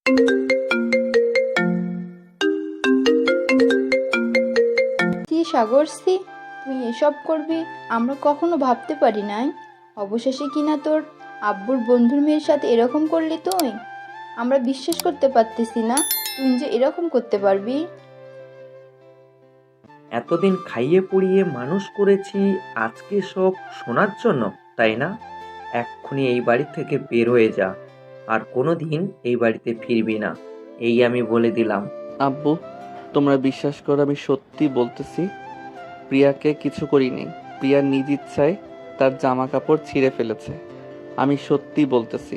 কি সাগরসি, তুই এসব করবি আমরা কখনো ভাবতে পারি নাই। অবশেষে কিনা তোর আব্বুর বন্ধুর মেয়ের সাথে এরকম করলি তুই। আমরা বিশ্বাস করতে পারতেছি না তুই যে এরকম করতে পারবি। এতদিন খাইয়ে পড়িয়ে মানুষ করেছি, আজকে সব শোনার জন্য, তাই না? এক্ষুনি এই বাড়ি থেকে বের হয়ে যা, আর কোনোদিন এই বাড়িতে ফিরবি না, এই আমি বলে দিলাম। আব্বু, তোমরা বিশ্বাস করো, আমি সত্যি বলতেছি, প্রিয়াকে কিছু করিনি। প্রিয়া নিজ ইচ্ছায় তার জামা কাপড় ছিঁড়ে ফেলেছে। আমি সত্যি বলতেছি।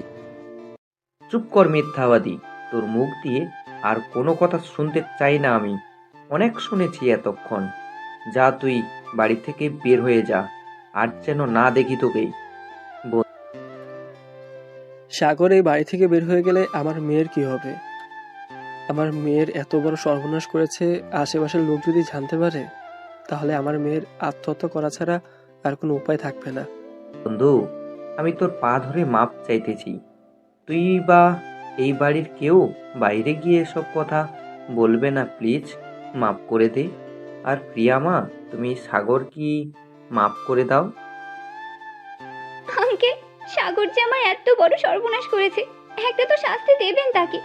চুপ কর মিথ্যাবাদী, তোর মুখ দিয়ে আর কোনো কথা শুনতে চাই না আমি। অনেক শুনেছি এতক্ষণ। যা তুই বাড়ি থেকে বের হয়ে যা, আর যেন না দেখি তোকেই। সাগর এই বাড়ি থেকে বের হয়ে গেলে আমার মেয়ের কি হবে? আমার মেয়ের এত বড় সর্বনাশ করেছে, আশেপাশের লোক যদি জানতে পারে তাহলে আমার মেয়ের আত্মহত্যা করা ছাড়া আর কোনো উপায় থাকবে না। বন্ধু, আমি তোর পা ধরে মাপ চাইতেছি। তুই বা এই বাড়ির কেউ বাইরে গিয়ে এসব কথা বলবে না, প্লিজ মাপ করে দে। আর প্রিয়া মা, তুমি সাগর কি মাপ করে দাও। আঙ্কেল, সাগর যে আমার এত বড় সর্বনাশ করেছে, একটা তো শাস্তি দেবেন তাকে।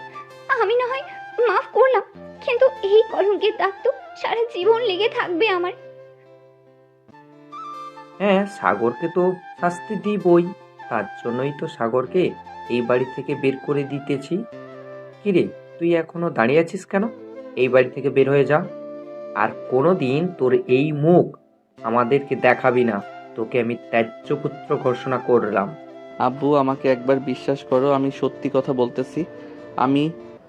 আমি না হয় মাফ করলাম, কিন্তু এই কলঙ্কের দাগ তো সারা জীবন লেগে থাকবে আমার। হ্যাঁ, সাগরকে তো শাস্তি দিবই, তার জন্যই তো সাগরকে এই বাড়ি থেকে বের করে দিতেছি। কিরে, তুই এখনো দাঁড়িয়ে আছিস কেন? এই বাড়ি থেকে বের হয়ে যা, আর কোনোদিন তোর এই মুখ আমাদেরকে দেখাবি না। তোকে আমি ত্যায্য পুত্র ঘোষণা করলাম। আব্বু, আমাকে একবার বিশ্বাস করো, আমি সত্যি কথা বলতেছি। আমি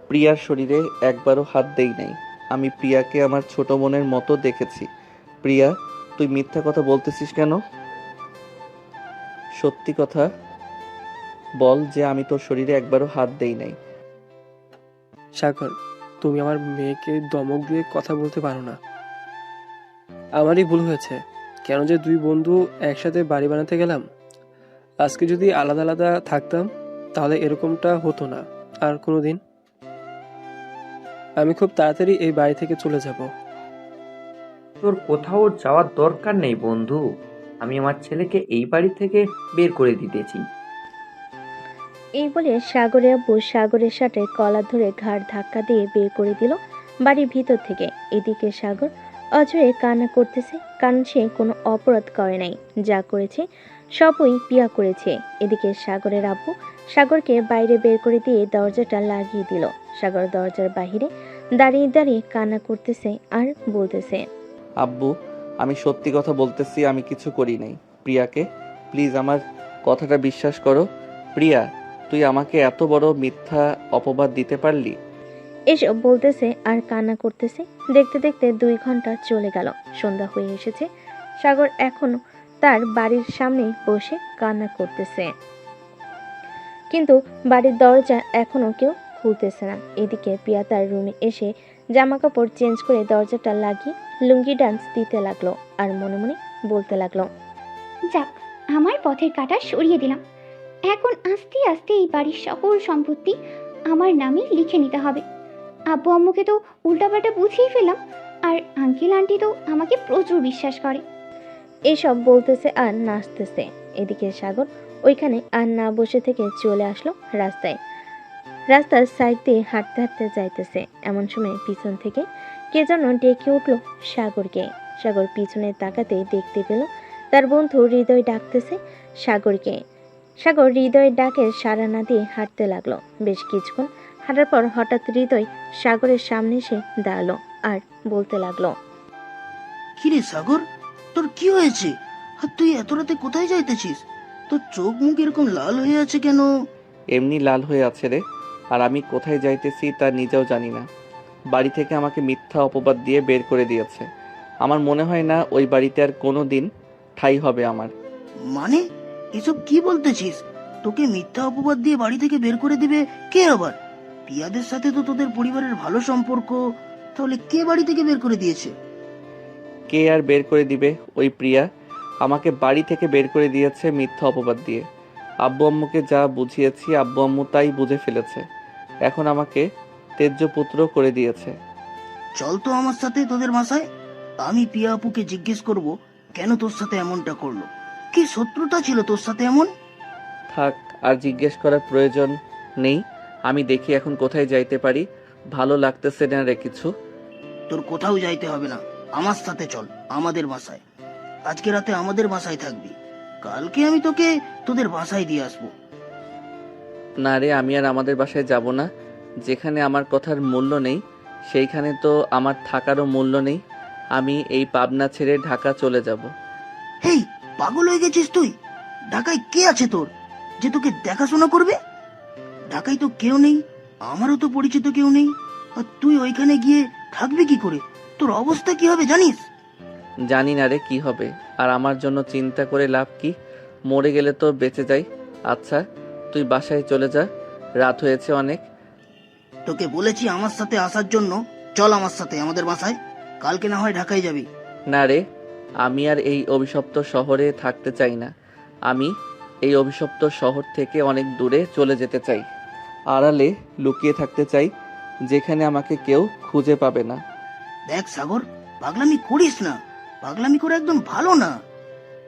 প্রিয়ার শরীরে একবারও হাত দেই নাই। আমি প্রিয়াকে আমার ছোট বোনের মতো দেখেছি। প্রিয়া, তুই মিথ্যা কথা বলতেছিস কেন? সত্যি কথা বল যে আমি তোর শরীরে একবারও হাত দেই নাই। সাগর, তুমি আমার মেয়েকে ধমক দিয়ে কথা বলতে পারো না। আমারই ভুল হয়েছে, কেন যে দুই বন্ধু একসাথে বাড়ি বানাতে গেলাম। আজকে যদি আলাদা আলাদা থাকতাম তাহলে এরকমটা হতো না আর কোনোদিন। আমি খুব তাড়াতাড়ি এই বাড়ি থেকে চলে যাব। তোর কোথাও যাওয়ার দরকার নেই বন্ধু। আমি আমার ছেলেকে এই বাড়ি থেকে বের করে দিতেছি। এই বলে সাগরের আব্বু সাগরের সাথে কলার ধরে ঘাড় ধাক্কা দিয়ে বের করে দিল বাড়ির ভিতর থেকে। এদিকে সাগর অজয়ে কান্না করতেছে, কারণ সে কোনো অপরাধ করে নাই। যা করেছে সবই পিয়া করেছে। এদিকে সাগরের আব্বু সাগরকে বাইরে বের করে দিয়ে দরজাটা লাগিয়ে দিল। সাগর দরজার বাহিরে দাঁড়িয়ে দাঁড়িয়ে কান্না করতেছে আর বলতেছে, আব্বু, আমি সত্যি কথা বলতেছি, আমি কিছু করি নাই। প্রিয়াকে প্লিজ আমার কথাটা বিশ্বাস করো। প্রিয়া, তুই আমাকে এত বড় মিথ্যা অপবাদ দিতে পারলি? এসব বলতেছে আর কান্না করতেছে। দেখতে দেখতে 2 ঘন্টা চলে গেল। সন্ধ্যা হয়ে এসেছে। সাগর এখনো তার বাড়ির সামনে বসে কান্না করতেছে, কিন্তু বাড়ির দরজা এখনো কেউ খুলতেছে না। এদিকে প্রিয়া তার রুমে এসে জামা কাপড় চেঞ্জ করে দরজাটা লাগিয়ে লুঙ্গি ডান্স দিতে লাগলো আর মনে মনে বলতে লাগলো, যাক, আমার পথের কাঁটা সরিয়ে দিলাম। এখন আস্তে আস্তে এই বাড়ির সকল সম্পত্তি আমার নামে লিখে নিতে হবে। আব্বু আম্মুকে তো উল্টাপাল্টা বুঝিয়ে ফেললাম, আর আঙ্কেল আন্টি তো আমাকে প্রচুর বিশ্বাস করে। এসব বলতেছে আর নাচতেছে। এদিকে সাগর ওইখানে আর না বসে থেকে চলে আসলো রাস্তায়। রাস্তার সাইড দিয়ে হাঁটতে হাঁটতে যাইতেছে। এমন সময় পিছন থেকে কে যেন ডেকে উঠলো সাগরকে। সাগর পিছনে তাকাতে দেখতে পেল তার বন্ধু হৃদয় ডাকতেছে সাগরকে। সাগর হৃদয়ের ডাকের সাড়া না দিয়ে হাঁটতে লাগলো। বেশ কিছুক্ষণ হাঁটার পর হঠাৎ হৃদয় সাগরের সামনে এসে দাঁড়ালো আর বলতে লাগলো, কিরে সাগর, তোর কি হয়েছে? আর তুই এত রাতে কোথায় যাইতেছিস? তোর চোখ মুখ এরকম লাল হয়ে আছে কেন? এমনি লাল হয়ে আছে রে, আর আমি কোথায় যাইতেছি তা নিজেও জানি না। বাড়ি থেকে আমাকে মিথ্যা অপবাদ দিয়ে বের করে দিয়েছে। আমার মনে হয় না ওই বাড়িতে আর কোনো দিন ঠাঁই হবে আমার। মানে এসব কি বলতেছিস? তোকে মিথ্যা অপবাদ দিয়ে বাড়ি থেকে বের করে দিবে কে আবার? পিয়াদের সাথে তো তোদের পরিবারের ভালো সম্পর্ক, তাহলে কে বাড়ি থেকে বের করে দিয়েছে? কে আর বের করে দিবে? ওই প্রিয়া আমাকে বাড়ি থেকে বের করে দিয়েছে মিথ্যা অপবাদ দিয়ে। আব্বু আম্মুকে যা বুঝিয়েছি আব্বু আম্মু তাই বুঝে ফেলেছে। এখন আমাকে তেজ্য পুত্র করে দিয়েছে। চল তো আমার সাথে তোদের বাসায়। আমি পিয়া আপুকে জিজ্ঞেস করব কেন তোর সাথে এমনটা করলো, কি শত্রুতা ছিল তোর সাথে এমন। থাক, আর জিজ্ঞেস করার প্রয়োজন নেই। আমি দেখি এখন কোথায় যাইতে পারি। ভালো লাগতেছে না রে কিছু। তোর কোথাও যাইতে হবে না, আমার সাথে চল আমাদের বাসায়। আজকে রাতে আমাদের বাসায় থাকবি, কালকে আমি তোকে তোদের বাসায় দিয়ে আসবো। না রে, আমি আর আমাদের বাসায় যাব না। যেখানে আমার কথার মূল্য নেই সেইখানে তো আমার থাকারও মূল্য নেই। আমি এই পাবনা ছেড়ে ঢাকা চলে যাব। হেই, পাগল হয়ে গেছিস তুই? ঢাকায় কে আছে তোর যে তোকে দেখাশোনা করবে? ঢাকায় তো কেউ নেই, আমারও তো পরিচিত কেউ নেই। আর তুই ওইখানে গিয়ে থাকবি কি করে? তোর অবস্থা কি হবে জানিস? জানি না রে কি হবে, আর আমার জন্য চিন্তা করে লাভ কি? মরে গেলে তো বেঁচে যাই। আচ্ছা, তুই বাসায় চলে যা, রাত হয়েছে অনেক। তোকে বলেছি আমার সাথে আসার জন্য। চল আমার সাথে আমাদের বাসায়, কালকে না হয় ঢাকায় যাবি। না রে, আমি আর এই অভিশপ্ত শহরে থাকতে চাই না। আমি এই অভিশপ্ত শহর থেকে অনেক দূরে চলে যেতে চাই। আড়ালে লুকিয়ে থাকতে চাই, যেখানে আমাকে কেউ খুঁজে পাবে না। দেখ সাগর, পাগলামি করিস না, পাগলামি করে একদম ভালো না।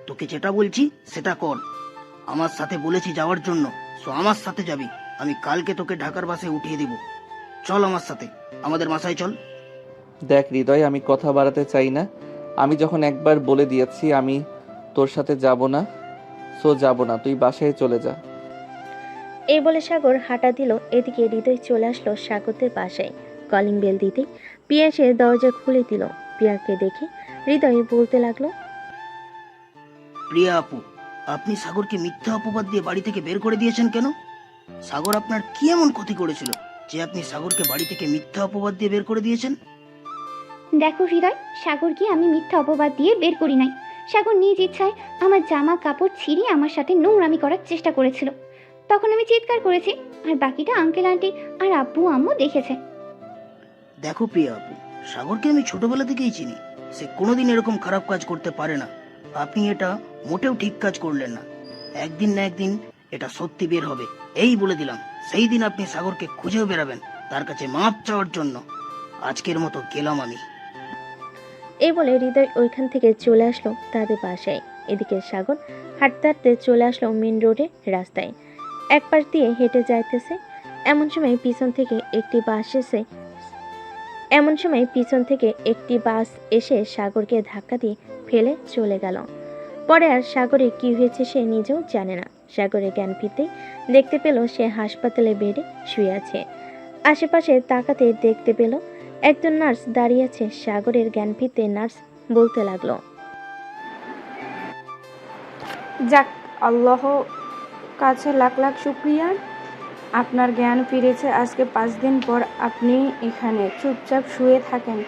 তোকে যেটা বলছি সেটা কর। আমার সাথে বলেছি যাওয়ার জন্য, সো আমার সাথে যাবি। আমি কালকে তোকে ঢাকার বাসে উঠিয়ে দিব। চল আমার সাথে আমাদের বাসায় চল। দেখ হৃদয়, আমি কথা বাড়াতে চাই না। আমি যখন একবার বলে দিয়েছি আমি তোর সাথে যাব না, সো যাব না, তুই বাসায় চলে যা। এই বলে সাগর হাঁটা দিল। এদিকে হৃদয় চলে আসলো সাগরদের বাসায়। কলিং বেল দিতে পিয়া এসে দরজা খুলে দিল। পিয়াকে দেখে হৃদয় বলতে লাগলো, প্রিয়া আপু, আপনি সাগরকে মিথ্যা অপবাদ দিয়ে বাড়ি থেকে বের করে দিয়েছেন কেন? সাগর আপনার কি এমন ক্ষতি করেছিল যে আপনি সাগরকে বাড়ি থেকে মিথ্যা অপবাদ দিয়ে বের করে দিয়েছেন? দেখো হৃদয়, সাগরকে আমি মিথ্যা অপবাদ দিয়ে বের করি নাই। সাগর নিজ ইচ্ছায় আমার জামা কাপড় ছিঁড়ে আমার সাথে নোংরামি করার চেষ্টা করেছিল। তখন আমি চিৎকার করেছি, আর বাকিটা আঙ্কেল আন্টি আর আব্বু আম্মু দেখেছে। দেখো প্রিয়া আপু, সাগরকে আমি ছোটবেলা থেকেই চিনি। সে কোনোদিন এরকম খারাপ কাজ করতে পারে না। আপনি এটা মোটেও ঠিক কাজ করলেন না। একদিন না একদিন এটা সত্যি বের হবে, এই বলে দিলাম। সেই দিন আপনি সাগরকে খুঁজেও বেরাবেন তার কাছে মাপ চাওয়ার জন্য। আজকের মতো গেলাম আমি। এই বলে হৃদয় ওইখান থেকে চলে আসলো তাদের বাসায়। এদিকে সাগর হাঁটতে হাঁটতে চলে আসলো মেন রোডের রাস্তায়। এক পাশ দিয়ে হেঁটে যাইতেছে। এমন সময় পিছন থেকে একটি বাস এসে সাগরকে ধাক্কা দিয়ে ফেলে চলে গেল। পরে আর সাগরের কি হয়েছে সে নিজেও জানে না। সাগরের জ্ঞান ফিরতেই দেখতে পেল সে হাসপাতালে বেডে শুয়ে আছে। আশেপাশে তাকাতে দেখতে পেল একজন নার্স দাঁড়িয়ে আছে। সাগরের জ্ঞান ফিরতে নার্স বলতে লাগলো, যাক, আল্লাহ কাছে লাখ লাখ শুকরিয়া, আপনার জ্ঞান ফিরেছে। আজকে 5 দিন পর আপনি এখানে চুপচাপ শুয়ে থাকেন,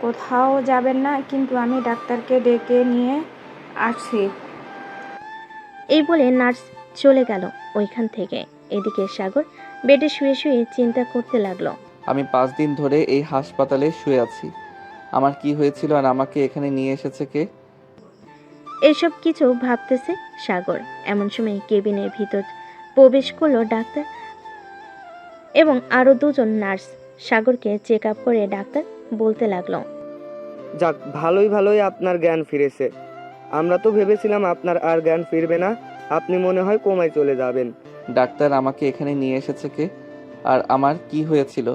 কোথাও যাবেন না, কিন্তু আমি ডাক্তারকে ডেকে নিয়ে আসছি। এই বলে নার্স চলে গেল ওইখান থেকে। এদিকে সাগর বেডে শুয়ে শুয়ে চিন্তা করতে লাগলো, আমি 5 দিন ধরে এই হাসপাতালে শুয়ে আছি। আমার কি হয়েছিল আর আমাকে এখানে নিয়ে এসেছে কে? এসব কিছু ভাবতেছে সাগর। এমন সময় কেবিনের ভিতর প্রবেশ করলো ডাক্তার এবং আরো 2 জন নার্স। সাগরকে চেক আপ করে ডাক্তার বলতে লাগলো, যাক, ভালোই আপনার জ্ঞান ফিরেছে। আমরা তো ভেবেছিলাম আপনার আর জ্ঞান ফিরবে না, আপনি মনে হয় কোমায় চলে যাবেন। ডাক্তার, আমাকে এখানে নিয়ে এসেছে কে আর আমার কি হয়েছিল?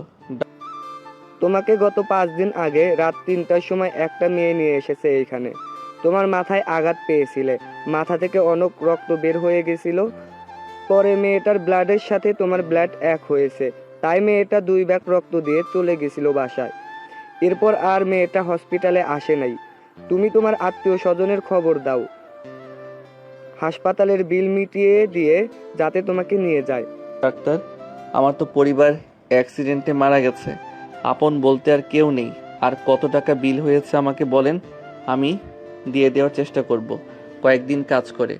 তোমাকে গত 5 দিন আগে রাত 3টার সময় একটা মেয়ে নিয়ে এসেছে এইখানে। তোমার মাথায় আঘাত পেয়েছিলে, মাথা থেকে অনেক রক্ত বের হয়ে গেছিল। পরে মেয়েটার ব্লাডের সাথে তোমার ব্লাড এক হয়েছে, তাই মেয়েটা 2 ব্যাগ রক্ত দিয়ে চলে গেছিল বাসায়। এরপর আর মেয়েটা হসপিটালে আসে নাই। তুমি তোমার আত্মীয় স্বজনের খবর দাও, হাসপাতালের বিল মিটিয়ে দিয়ে যাতে তোমাকে নিয়ে যায়। ডাক্তার, আমার তো পরিবার অ্যাক্সিডেন্টে মারা গেছে, আপন বলতে আর কেউ নেই। আর কত টাকা বিল হয়েছে আমাকে বলেন, আমি দিয়ে দেওয়ার চেষ্টা করব কয়েকদিন কাজ করে।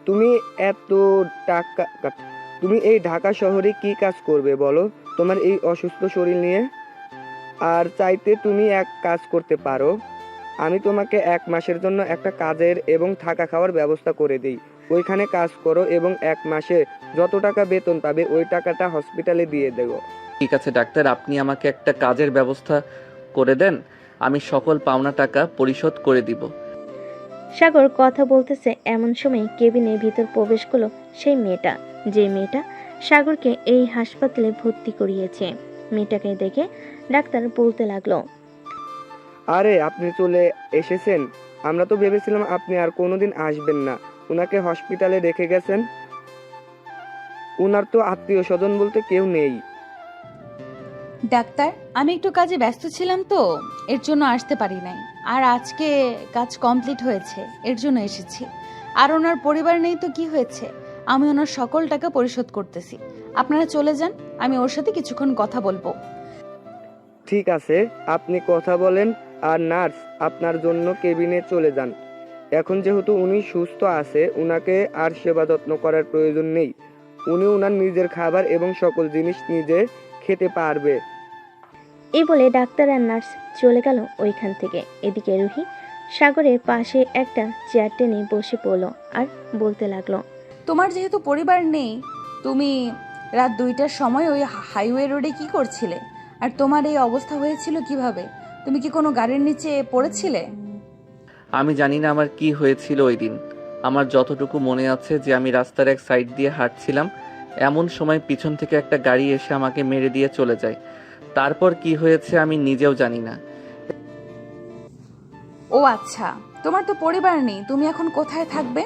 তুমি এত টাকা, তুমি এই ঢাকা শহরে কি কাজ করবে বলো তোমার এই অসুস্থ শরীর নিয়ে? আর চাইতে তুমি এক কাজ করতে পারো, আমি তোমাকে 1 মাসের জন্য একটা কাজের এবং থাকা খাওয়ার ব্যবস্থা করে দিই। ওইখানে কাজ করো এবং 1 মাসে যত টাকা বেতন পাবে ওই টাকাটা হসপিটালে দিয়ে দেবো। ঠিক আছে ডাক্তার, আপনি আমাকে একটা কাজের ব্যবস্থা করে দেন, আমি সকল পাওনা টাকা পরিশোধ করে দিব। সাগর কথা বলতেছে এমন সময় কেবিনের ভিতর প্রবেশ করলো সেই মেয়েটা, যে মেয়েটা সাগরকে এই হাসপাতালে ভর্তি করিয়েছে। মেয়েটাকে দেখে ডাক্তার বলতে লাগলো, আরে আপনি চলে এসেছেন। আমরা তো ভেবেছিলাম আপনি আর কোনোদিন আসবেন না। উনাকে হসপিটালে রেখে গেছেন। উনার তো আত্মীয় স্বজন বলতে কেউ নেই। ডাক্তার, আমি একটু কাজে ব্যস্ত ছিলাম তো এর জন্য আসতে পারি নাই। আর আজকে কাজ কমপ্লিট হয়েছে, এর জন্য এসেছি। আর ওনার পরিবার নেই তো কি হয়েছে, আমি ওনার সকল টাকা পরিশোধ করতেছি। আপনারা চলে যান, আমি ওর সাথে কিছুক্ষণ কথা বলবো। ঠিক আছে, আপনি কথা বলেন। আর নার্স, আপনার জন্য কেবিনে চলে যান। এখন যেহেতু উনি সুস্থ আছে, উনাকে আর সেবা যত্ন করার প্রয়োজন নেই। উনি উনার নিজের খাবার এবং সকল জিনিস নিজে খেতে পারবে। এই বলে ডাক্তার আর নার্স চলে গেল ওইখান থেকে। এদিকে রুহি সাগরের পাশে একটা চেয়ার টেনে বসে পড়ল আর বলতে লাগলো, তোমার যেহেতু পরিবার নেই, তুমি রাত 2টার সময় ওই হাইওয়ে রোডে কি করছিলে? আর তোমার এই অবস্থা হয়েছিল কিভাবে? তুমি কি কোনো গাড়ির নিচে পড়েছিলে? আমি জানি না আমার কি হয়েছিল ওই দিন। আমার যতটুকু মনে আছে যে আমি রাস্তার এক সাইড দিয়ে হাঁটছিলাম, এমন সময় পিছন থেকে একটা গাড়ি এসে আমাকে মেরে দিয়ে চলে যায়। তারপর কি হয়েছে আমি নিজেও জানি না। ও আচ্ছা, তোমার তো পরিবার নেই, তুমি এখন কোথায় থাকবে?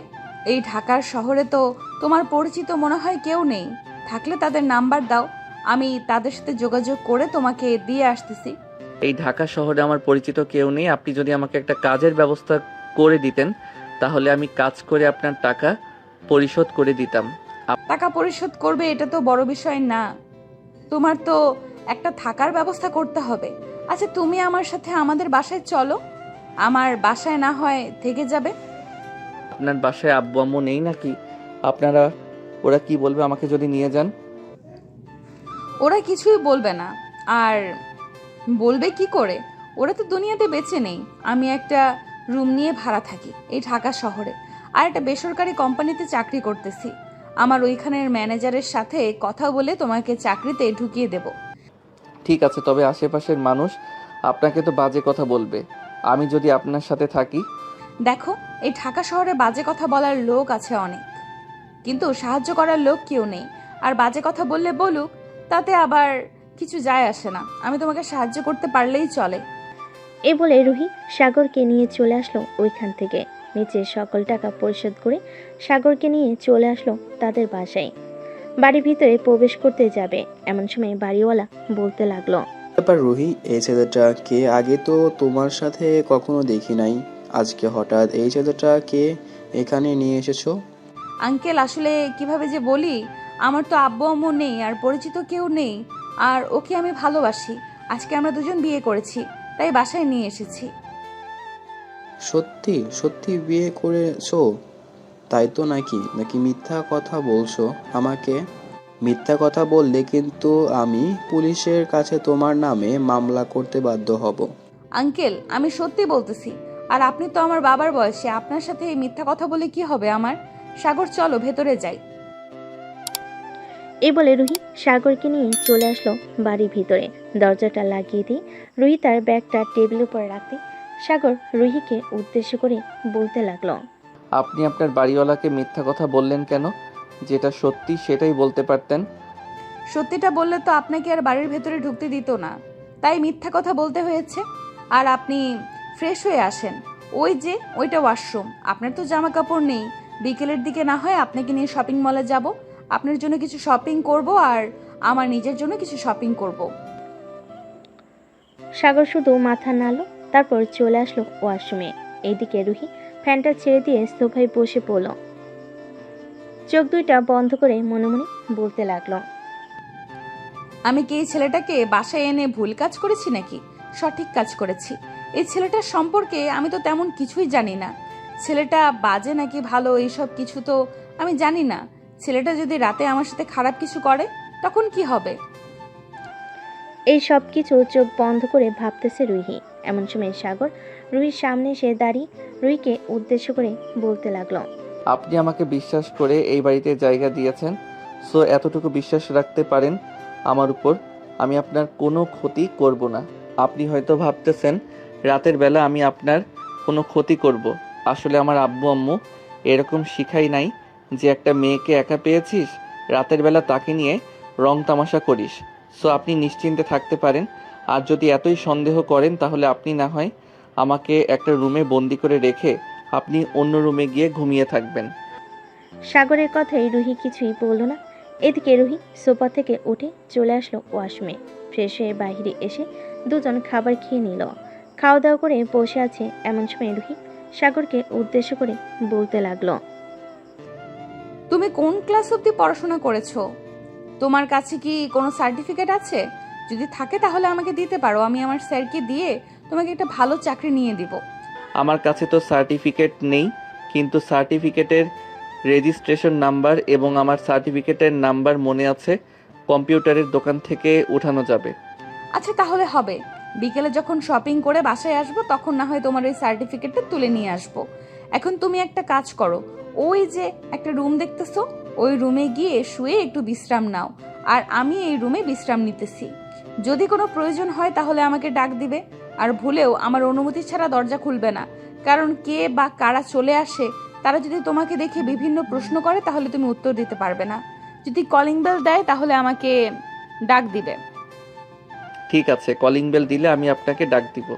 এই ঢাকার শহরে তো তোমার পরিচিত মনে হয় কেউ নেই। থাকলে তাদের নাম্বার দাও, আমি তাদের সাথে যোগাযোগ করে তোমাকে দিয়ে আসতেছি। এই ঢাকা শহরে আমার পরিচিত কেউ নেই। আপনি যদি আমাকে একটা কাজের ব্যবস্থা করে দিতেন, তাহলে আমি কাজ করে আপনার টাকা পরিশোধ করে দিতাম। টাকা পরিশোধ করবে এটা তো বড় বিষয় না, তোমার তো একটা থাকার ব্যবস্থা করতে হবে। আচ্ছা, তুমি আমার সাথে আমাদের বাসায় চলো, আমার বাসায় না হয় থেকে যাবে। আপনার বাসায় আব্বু আম্মু নেই নাকি? ওরা কি বলবে আমাকে যদি নিয়ে যান? ওরা কিছুই বলবে না। আর বলবে কি করে? ওরা তো দুনিয়াতে বেঁচে নেই। আমি একটা রুম নিয়ে ভাড়া থাকি এই ঢাকা শহরে, আর একটা বেসরকারি কোম্পানিতে চাকরি করতেছি। আমার ওইখানের ম্যানেজারের সাথে কথা বলে তোমাকে চাকরিতে ঢুকিয়ে দেব। ঠিক আছে, তবে আশেপাশের মানুষ আপনাকে তো বাজে কথা বলবে আমি যদি আপনার সাথে থাকি। দেখো, এই ঢাকা শহরে বাজে কথা বলার লোক আছে অনেক, কিন্তু সাহায্য করার লোক কেউ নেই। আর বাজে কথা বললে বলুক, তাতে আবার কিছু যায় আসে না। আমি তোমাকে সাহায্য করতে পারলেই চলে। এই বলে রুহি সাগরকে নিয়ে চলে আসলো ওইখান থেকে। নিচে সকল টাকা পরিশোধ করে সাগরকে নিয়ে চলে আসলো তাদের বাসায়। বাড়ির ভিতরে প্রবেশ করতে যাবে এমন সময় বাড়িওয়ালা বলতে লাগলো, ব্যাপার রুহি, এই ছেলেটা কে? আগে তো তোমার সাথে কখনো দেখি নাই, আজকে হঠাৎ এই ছেলেটা কে এখানে নিয়ে এসেছো? আঙ্কেল, আসলে কিভাবে যে বলি, আমার তো আব্বু আম্মু নেই আর পরিচিত কেউ নেই। আর ওকে আমি ভালোবাসি। আজকে আমরা দুজন বিয়ে করেছি, তাই বাসায় নিয়ে এসেছি। সত্যি সত্যি বিয়ে করেছো? তাই তো নাকি নাকি মিথ্যা কথা বলছো আমাকে? মিথ্যা কথা বললে কিন্তু আমি পুলিশের কাছে তোমার নামে মামলা করতে বাধ্য হব। আঙ্কেল, আমি সত্যি বলতেছি। আর আপনি তো আমার বাবার বয়সে, আপনার সাথে এই মিথ্যা কথা বলে কি হবে আমার? সাগর, চলো ভেতরে যাই। এই বলে রুহি সাগরকে নিয়ে চলে আসলো বাড়ির ভিতরে। দরজাটা লাগিয়ে দিয়ে রুহি তার ব্যাগটা টেবিলের উপর রাখতে সাগর রুহিকে উদ্দেশ্য করে বলতে লাগলো, আপনি আপনার বাড়িওয়ালাকে মিথ্যা কথা বললেন কেন? যেটা সত্যি সেটাই বলতে পারতেন। সত্যিটা বললে তো আপনাকে আর বাড়ির ভেতরে ঢুকতে দিত না, তাই মিথ্যা কথা বলতে হয়েছে। আর আপনি ফ্রেশ হয়ে আসেন, ওই যে ওইটা ওয়াশরুম। আপনার তো জামা কাপড় নেই, বিকেলের দিকে না হয় আপনাকে নিয়ে শপিং মলে যাব, আপনার জন্য কিছু শপিং করব আর আমার নিজের জন্য কিছু শপিং করব। সাগর শুধু মাথা নাড়ল, তারপর চলে আসলো ওয়াশরুমে। এইদিকে রুহি ফ্যানটা ছেড়ে দিয়ে সোফায় বসে পড়ল। চোখ দুইটা বন্ধ করে মনে মনে বলতে লাগলো, আমি কি এই ছেলেটাকে বাসায় এনে ভুল কাজ করেছি নাকি সঠিক কাজ করেছি? এই ছেলেটার সম্পর্কে আমি তো তেমন কিছুই জানি না। ছেলেটা বাজে নাকি ভালো এইসব কিছু তো আমি জানি না। ছেলেটা যদি রাতে আমার সাথে খারাপ কিছু করে তখন কি হবে? এই সব কিছু চোখ বন্ধ করে ভাবতেছে রুহি। এমন সময় সাগর রুহির সামনে এসে দাঁড়িয়ে রুহিকে উদ্দেশ্য করে বলতে লাগলো, আপনি আমাকে বিশ্বাস করে এই বাড়িতে জায়গা দিয়েছেন, সো এতটুকু বিশ্বাস রাখতে পারেন আমার উপর। আমি আপনার কোনো ক্ষতি করব না। আপনি হয়তো ভাবতেছেন রাতের বেলা আমি আপনার কোনো ক্ষতি করব। আসলে আমার আব্বু আম্মু এরকম শিখাই নাই যে একটা মেয়েকে একা পেয়েছিস, রাতের বেলা তাকে নিয়ে রং তামাশা করিস। সো আপনি নিশ্চিন্তে থাকতে পারেন। আর যদি এতই সন্দেহ করেন তাহলে আপনি না হয় আমাকে একটা রুমে বন্দি করে রেখে আপনি অন্য রুমে গিয়ে ঘুমিয়ে থাকবেন। সাগরের কথায় রুহি কিছুই বলল না। এদিকে রুহি সোফা থেকে উঠে চলে আসলো ওয়াশরুমে। ফ্রেশ হয়ে বাইরে এসে দুজন খাবার খেয়ে নিল। খাওয়া দাওয়া করে বসে আছে এমন সময় রুহি সাগরকে উদ্দেশ্য করে বলতে লাগলো, তুমি কোন ক্লাস অবধি পড়াশোনা করেছো? তোমার কাছে কি কোনো সার্টিফিকেট আছে? যদি থাকে তাহলে আমাকে দিতে পারো, আমি আমার স্যারকে দিয়ে তোমাকে একটা ভালো চাকরি নিয়ে দিব। আমার কাছে তো সার্টিফিকেট নেই, কিন্তু সার্টিফিকেটের রেজিস্ট্রেশন নাম্বার এবং আমার সার্টিফিকেটের নাম্বার মনে আছে, কম্পিউটারের দোকান থেকে উঠানো যাবে। আচ্ছা তাহলে হবে, বিকেলে যখন শপিং করে বাসায় আসবো তখন না হয় তোমার ওই সার্টিফিকেটটা তুলে নিয়ে আসবো। এখন তুমি একটা কাজ করো, ওই যে একটা রুম দেখতেছো, ওই রুমে গিয়ে শুয়ে একটু বিশ্রাম নাও, আর আমি এই রুমে বিশ্রাম নিতেছি। যদি কোনো প্রয়োজন হয় তাহলে আমাকে ডাক দিবে, আর ভুলেও আমার অনুমতি ছাড়া দরজা খুলবে না, কারণ কে বা কারা চলে আসে তারা যদি তোমাকে দেখে বিভিন্ন প্রশ্ন করে তাহলে তুমি উত্তর দিতে পারবে না। যদি কলিং বেল দেয় তাহলে আমাকে ডাক দিবে। ঠিক আছে, কলিং বেল দিলে আমি আপনাকে ডাক দিব।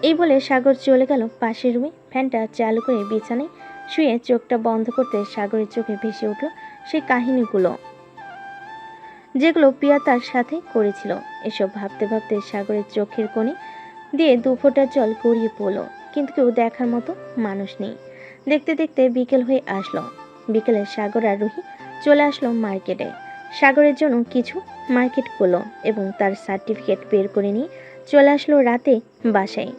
এই বলে সাগর চলে গেল পাশের রুমে। ফ্যানটা চালু করে বিছানায় শুয়ে চোখটা বন্ধ করতে সাগরের চোখে ভেসে উঠল সেই কাহিনীগুলো যেগুলো প্রিয়া তার সাথে করেছিল। এসব ভাবতে ভাবতে সাগরের চোখের কোণে দিয়ে দুফোঁটা জল গড়িয়ে পড়ল, কিন্তু কেউ দেখার মতো মানুষ নেই। দেখতে দেখতে বিকেল হয়ে আসলো। বিকেলে সাগর আর রুহি চলে আসলো মার্কেটে। সাগরের জন্য কিছু মার্কেট করলো এবং তার সার্টিফিকেট বের করে নিয়ে চলে আসলো রাতে বাসায়।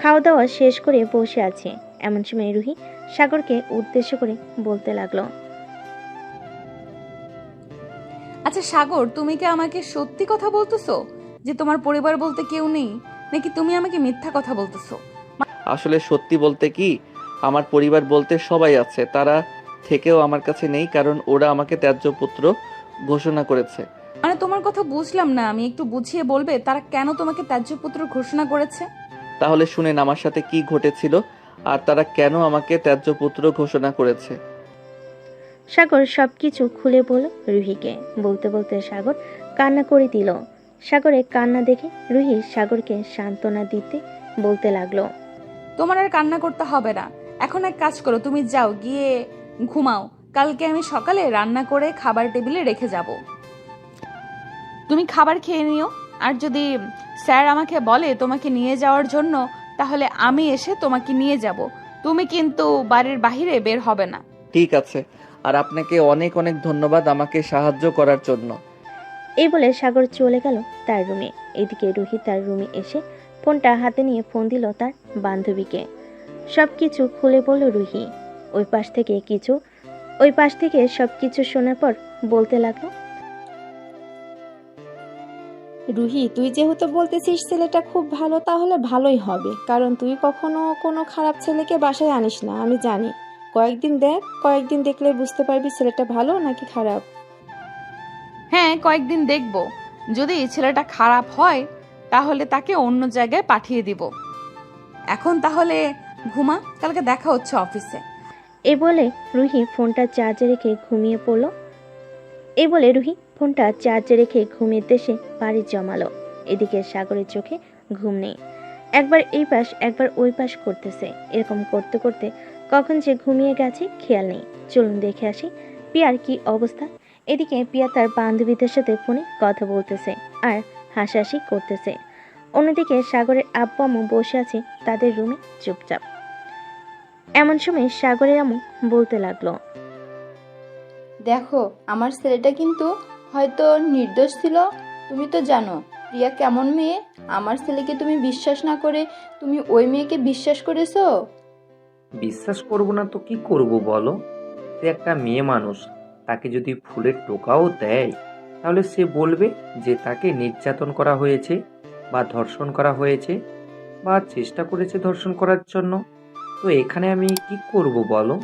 খাওয়া দাওয়া শেষ করে বসে আছে এমন সময় রুহি সাগরকে উদ্দেশ্য করে বলতে লাগলো, আচ্ছা সাগর, তুমি কি আমাকে সত্যি কথা বলতেছো যে তোমার পরিবার বলতে কেউ নেই, নাকি তুমি আমাকে মিথ্যা কথা বলতেছো? আসলে সত্যি বলতে কি, আমার পরিবার বলতে সবাই আছে, তারা থেকেও আমার কাছে নেই, কারণ ওরা আমাকে ত্যায্য পুত্র ঘোষণা করেছে। মানে তোমার কথা বুঝলাম না, আমি একটু বুঝিয়ে বলবে তারা কেন তোমাকে ত্যায্য পুত্র ঘোষণা করেছে? তাহলে শুনেন আমার সাথে কি ঘটেছিল আর তারা কেন আমাকে ত্যায্য পুত্র ঘোষণা করেছে। সাগর সবকিছু খুলে বলল রুহিকে। বলতে বলতে সাগর কান্না করে দিল। সাগরের কান্না দেখে রুহি সাগরকে সান্ত্বনা দিতে বলতে লাগলো, তোমার আর কান্না করতে হবে না, এখন এক কাজ করো, তুমি যাও গিয়ে ঘুমাও, কালকে আমি সকালে রান্না করে খাবার টেবিলে রেখে যাব, তুমি খাবার খেয়ে নিও। আর যদি স্যার আমাকে বলে তোমাকে নিয়ে যাওয়ার জন্য তাহলে আমি এসে তোমাকে নিয়ে যাব, তুমি কিন্তু বাড়ির বাইরে বের হবে না। ঠিক আছে, আর আপনাকে অনেক অনেক ধন্যবাদ আমাকে সাহায্য করার জন্য। এই বলে সাগর চলে গেল তার রুমে। এদিকে রুহি তার রুমে এসে ফোনটা হাতে নিয়ে ফোন দিল তার বান্ধবীকে। সবকিছু খুলে বলল রুহি। ওই পাশ থেকে সবকিছু শোনার পর বলতে লাগলো, রুহি, তুই যেহেতু বলতেছিস ছেলেটা খুব ভালো, তাহলে ভালোই হবে, কারণ তুই কখনো কোনো খারাপ ছেলেকে বাসায় আনিস না, আমি জানি। কয়েকদিন দেখলে বুঝতে পারবি ছেলেটা ভালো নাকি খারাপ। হ্যাঁ, কয়েকদিন দেখব, যদি ছেলেটা খারাপ হয় তাহলে তাকে অন্য জায়গায় পাঠিয়ে দিব। এখন তাহলে ঘুমা, কালকে দেখা হচ্ছে অফিসে। এই বলে রুহি ফোনটা চার্জে রেখে ঘুমিয়ে দেশে বাড়ি জমালো। এদিকে সাগরের চোখে ঘুম নেই। একবার এই পাশ একবার ওই পাশ করতেছে। এরকম করতে করতে কখন যে ঘুমিয়ে গেছে খেয়াল নেই। চলুন দেখে আসি পিয়ার কি অবস্থা। এদিকে পিয়া তার বান্ধবীদের সাথে ফোনে কথা বলতেছে আর হাসাহাসি করতেছে। অন্যদিকে সাগরের আব্বু আম্মু বসে আছে তাদের রুমে চুপচাপ। এমন সময় সাগরের আম্মু বলতে লাগলো, দেখো, আমার ছেলেটা কিন্তু হয়তো নির্দোষ ছিল। তুমি তো জানো প্রিয়া কেমন মেয়ে। আমার ছেলেকে তুমি বিশ্বাস না করে তুমি ওই মেয়েকে বিশ্বাস করেছো। বিশ্বাস করব না তো কি করব বলো? সে একটা মেয়ে মানুষ, তাকে যদি ফুলের টোকাও দেয় তাহলে সে বলবে যে তাকে নির্যাতন করা হয়েছে বা ধর্ষণ করা হয়েছে বা চেষ্টা করেছে ধর্ষণ করার জন্য। তো এখানে আমি কি করব বলো?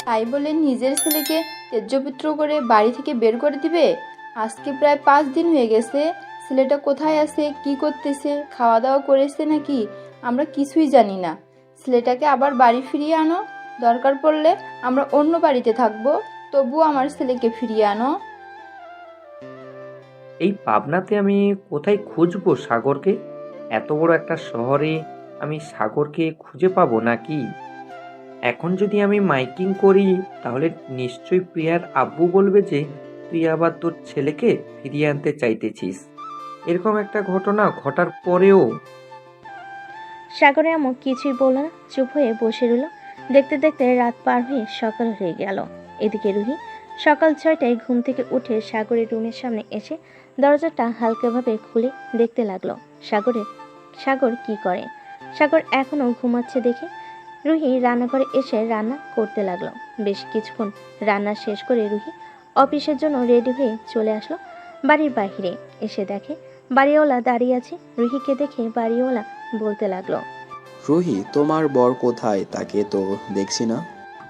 তাই বলে নিজের ছেলেকে ত্যায্যপুত্র করে বাড়ি থেকে বের করে দিবে? আজকে প্রায় 5 দিন হয়ে গেছে। ছেলেটা কোথায় আছে, কি করতেছে, খাওয়া দাওয়া করেছে নাকি, আমরা কিছুই জানি না। ছেলেটাকে আবার বাড়ি ফিরিয়ে আনো, দরকার পড়লে আমরা অন্য বাড়িতে থাকবো, তবুও আমার ছেলেকে ফিরিয়ে আনো। এই পাবনাতে আমি কোথায় খুঁজবো সাগরকে? এত বড় একটা শহরে আমি সাগরকে খুঁজে পাবো নাকি? এখন যদি আমি মাইকিং করি তাহলে নিশ্চয়ই প্রিয়ার আব্বু বলবে যে তুই আবার তোর ছেলেকে ফিরিয়ে আনতে চাইতেছিস। এরকম একটা ঘটনা ঘটার পরেও সাগরে এমন কিছুই বলল না, চুপ হয়ে বসে রইল। দেখতে দেখতে রাত পার হয়ে সকাল হয়ে গেল। এদিকে রুহি সকাল 6টায় ঘুম থেকে উঠে সাগরের রুমের সামনে এসে দরজাটা হালকাভাবে খুলে দেখতে লাগলো সাগর কি করে। সাগর এখনো ঘুমাচ্ছে দেখে রুহি রান্নাঘরে এসে রান্না করতে লাগলো। বেশ কিছুক্ষণ রান্না শেষ করে রুহি অফিসের জন্য রেডি হয়ে চলে আসলো বাড়ির বাইরে। এসে দেখে বাড়িওয়ালা দাঁড়িয়ে আছে। রুহিকে দেখে বাড়িওয়ালা বলতে লাগলো, রুহি, তোমার বর কোথায়? তাকে তো দেখছি না।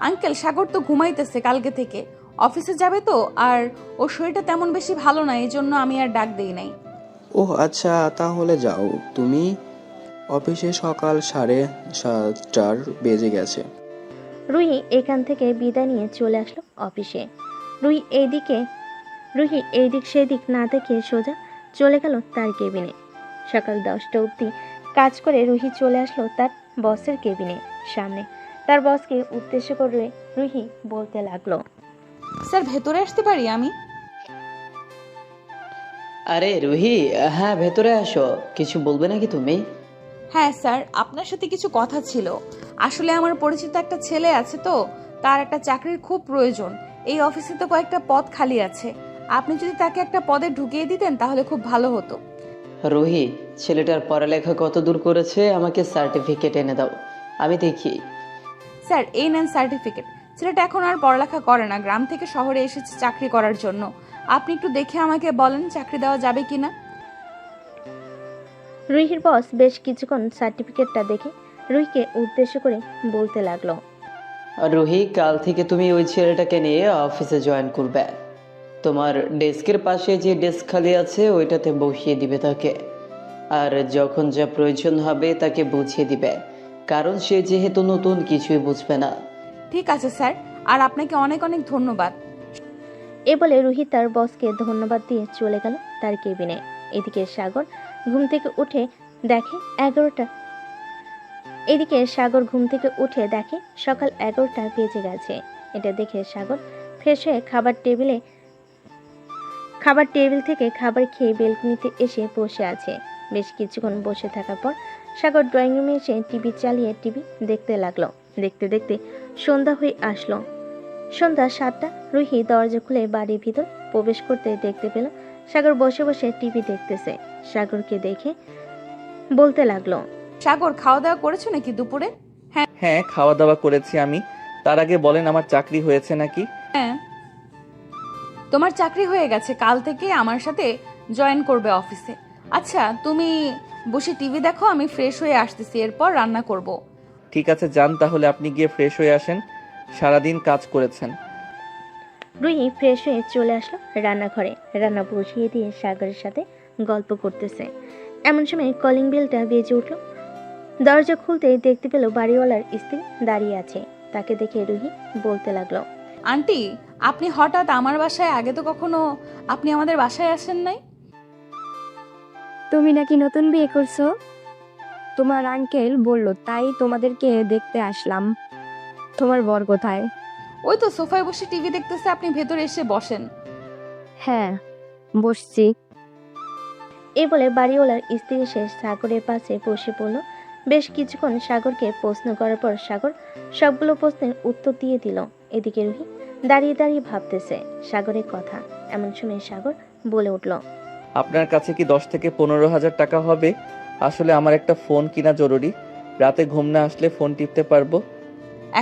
আঙ্কেল, সাগর তো ঘুমাইতেছে কালকে থেকে, অফিসে যাবে তো, আর ওর শরীরটা তেমন বেশি ভালো না, এই জন্য আমি আর ডাক দেই নাই। ও আচ্ছা, তাহলে যাও তুমি। অফিসে সকাল 7:30 বেজে গেছে। রুহি এখান থেকে বিদায় নিয়ে চলে আসলো অফিসে। রুহি এইদিক সেদিক না দেখে সোজা চলে গেল তার কেবিনে। সকাল 10টা অবধি কাজ করে রুহি চলে আসলো তার বসের কেবিনে সামনে। তার বসকে উদ্দেশ্য করে রুহি বলতে লাগলো, স্যার, ভেতরে আসতে পারি আমি? আরে রুহি, হ্যাঁ ভেতরে আসো। কিছু বলবে নাকি তুমি? হ্যাঁ স্যার, আপনার সাথে কিছু কথা ছিল। আসলে আমার পরিচিত একটা ছেলে আছে, তো তার একটা চাকরির খুব প্রয়োজন। এই অফিসে তো কয়েকটা পদ খালি আছে, আপনি যদি তাকে একটা পদে ঢুকিয়ে দিতেন তাহলে খুব ভালো হতো। রুহি, ছেলেটার পড়ালেখা কত দূর করেছে আমাকে সার্টিফিকেট এনে দাও, আমি দেখি। স্যার, এই নেন সার্টিফিকেট। ছেলেটা এখন আর পড়ালেখা করে না, গ্রাম থেকে শহরে এসেছে চাকরি করার জন্য। আপনি একটু দেখে আমাকে বলেন চাকরি দেওয়া যাবে কিনা। রুহির বস বেশ কিছুক্ষণ সার্টিফিকেটটা দেখে রুহিকে উদ্দেশ্য করে বলতে লাগলো, রুহি, কাল থেকে তুমি ওই ছেলেটাকে নিয়ে অফিসে জয়েন করবে। তোমার ডেস্কের পাশে যে ডেস্ক খালি আছে ওইটাতে বসিয়ে দিবে তাকে, আর যখন যা প্রয়োজন হবে তাকে বুঝিয়ে দিবে, কারণ সে যেহেতু নতুন কিছুই বুঝবে না। ঠিক আছে স্যার, আর আপনাকে অনেক অনেক ধন্যবাদ। এ বলে রুহি তার বসকে ধন্যবাদ দিয়ে চলে গেল তার কেবিনে। এদিকে সাগর ঘুম থেকে উঠে দেখে সকাল 11টা বেজে গেছে। এটা দেখে সাগর ফ্রেশ হয়ে খাবার টেবিল থেকে খাবার খেয়ে বেলকনিতে এসে বসে আছে। বেশ কিছুক্ষণ বসে থাকার পর সাগর ড্রয়িং রুমে এসে টিভি চালিয়ে টিভি দেখতে লাগলো। দেখতে দেখতে সন্ধ্যা হয়ে আসলো। সন্ধ্যা 7টা। রুহি দরজা খুলে বাড়ির ভিতর প্রবেশ করতে দেখতে পেল সাগর বসে বসে টিভি দেখতেছে। সাগরকে দেখে বলতে লাগলো, সাগর, খাওয়া দাওয়া করেছো নাকি দুপুরে? হ্যাঁ, খাওয়া দাওয়া করেছি আমি। তার আগে বলেন, আমার চাকরি হয়েছে নাকি? হ্যাঁ, তোমার চাকরি হয়ে গেছে, কাল থেকে আমার সাথে জয়েন করবে অফিসে। আচ্ছা, তুমি বসে টিভি দেখো, আমি ফ্রেশ হয়ে আসতেছি, এরপর রান্না করব। ঠিক আছে, যান তাহলে, আপনি গিয়ে ফ্রেশ হয়ে আসেন, সারাদিন কাজ করেছেন। রুহি ফ্রেশ হয়ে চলে আসলো রান্নাঘরে। রান্না বসিয়ে দিয়ে সাগরের সাথে গল্প করতেছে। এমন সময় কলিং বেলটা বেজে উঠল। দরজা খুলতেই দেখতে পেল বাড়িওয়ালার স্ত্রী দাঁড়িয়ে আছে। তাকে দেখে রুহি বলতে লাগলো, আন্টি, আপনি হঠাৎ আমার বাসায়? আগে তো কখনো আপনি আমাদের বাসায় আসেন নাই। তুমি নাকি নতুন বিয়ে করছো? তোমার আঙ্কেল বলল, তাই তোমাদেরকে দেখতে আসলাম। তোমার বর কোথায়? ওই তো সোফায় বসে টিভি দেখতেছে, আপনি ভেতরে এসে বসেন। হ্যাঁ, বসছি। এই বলে বাড়িওয়ালার স্ত্রী এসে সাগরের পাশে বসে পড়ল। বেশ কিছুক্ষণ সাগরকে প্রশ্ন করার পর সাগর সবগুলো প্রশ্নের উত্তর দিয়ে দিল। এদিকে রুহি দাঁড়িয়ে দাঁড়িয়ে ভাবতেছে সাগরের কথা। এমন সময় সাগর বলে উঠল, আপনার কাছে কি 10 থেকে 15,000 টাকা হবে? আসলে আমার একটা ফোন কিনা জরুরি, রাতে ঘুম না আসলে ফোন টিপতে পারবো।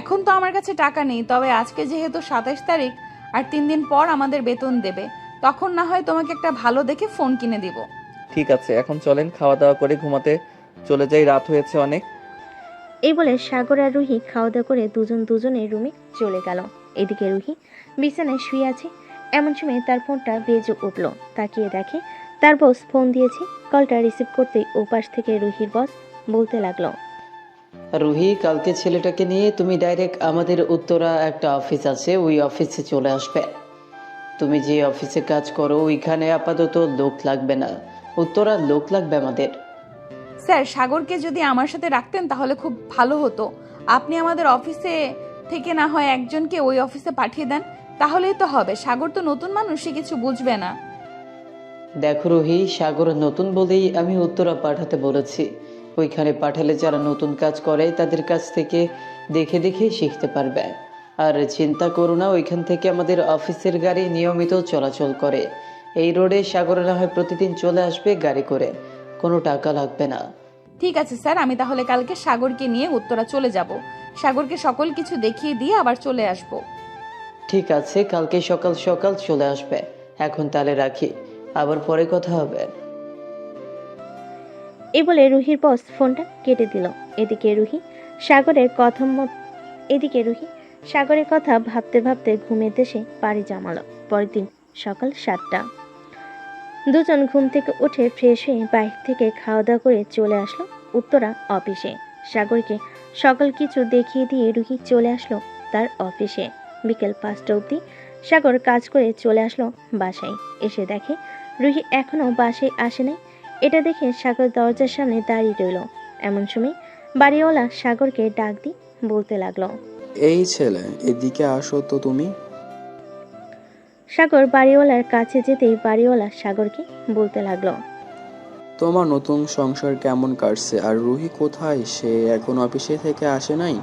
এখন তো আমার কাছে টাকা নেই, তবে আজকে যেহেতু 27 তারিখ আর 3 দিন পর আমাদের বেতন দেবে, তখন না হয় তোমাকে একটা ভালো দেখে ফোন কিনে দিব। ঠিক আছে, এখন চলেন খাওয়া দাওয়া করে ঘুমাতে চলে যাই, রাত হয়েছে অনেক। এই বলে সাগর আর রুহি খাওয়া দাওয়া করে দুজনের রুমে চলে গেল। এদিকে রুহি বিছানায় শুয়ে আছে। এমন সময় তার ফোনটা বেজে উঠল। তাকিয়ে দেখে তার বস ফোন দিয়েছে। কলটা রিসিভ করতেই ওপাশ থেকে রুহির বস বলতে লাগলো, রুহি, কালকে ছেলেটাকে নিয়ে তুমি ডাইরেক্ট আমাদের উত্তরা একটা অফিস আছে, ওই অফিসে চলে আসবে। তুমি যে অফিসে কাজ করো ওইখানে আপাতত লোক লাগবে না, উত্তরা লোক লাগবে আমাদের। স্যার, সাগরকে যদি আমার সাথে রাখতেন তাহলে খুব ভালো হতো। আপনি আমাদের অফিসে থেকে না হয় একজনকে ওই অফিসে পাঠিয়ে দেন, তাহলেই তো হবে। সাগর তো নতুন মানুষ, সে কিছু বুঝবে না। দেখো রুহি, সাগর নতুন বলেই আমি উত্তরা পাঠাতে বলেছি। ওইখানে পাঠালে যারা নতুন কাজ করে তাদের কাছ থেকে দেখে দেখে শিখতে পারবে। আর চিন্তা করো না, ওইখান থেকে আমাদের অফিসের গাড়ি নিয়মিত চলাচল করে। এই রোডে সাগর না হয় প্রতিদিন চলে আসবে গাড়ি করে, কোনো টাকা লাগবে না। ঠিক আছে স্যার, আমি তাহলে কালকে সাগরকে নিয়ে উত্তরা চলে যাব। সাগরকে সকল কিছু দেখিয়ে দিয়ে আবার চলে আসব। ঠিক আছে, কালকে সকাল সকাল চলে আসবে। এখন তাহলে রাখি, আবার পরে কথা হবে। এই বলে রুহির বস ফোনটা কেটে দিল। এদিকে রুহি সাগরের কথা ভাবতে ভাবতে ঘুমের দেশে পাড়ি জমালো। পরের দিন সকাল 7টা। দুজন ঘুম থেকে উঠে ফ্রেশ হয়ে বাইরে থেকে খাওয়া দাওয়া করে চলে আসলো উত্তরা অফিসে। সাগরকে সকল কিছু দেখিয়ে দিয়ে রুহি চলে আসলো তার অফিসে। বিকেল 5টা অবধি সাগর কাজ করে চলে আসলো বাসায়। এসে দেখে রুহি এখনো বাসায় আসে নাই। এটা দেখে সাগর দরজার সামনে দাঁড়িয়ে রইল। এমন সময় বাড়িওয়ালা সাগরকে ডাক দিয়ে বলতে লাগলো, এই ছেলে, এদিকে আসো তো তুমি। সাগর বাড়িওয়ালার কাছে যেতেই বাড়িওয়ালা সাগরকে বলতে লাগলো, তোমার নতুন সংসার কেমন কাটছে? আর রুহি কোথায়? সে এখন অফিসে থেকে আসে নাই?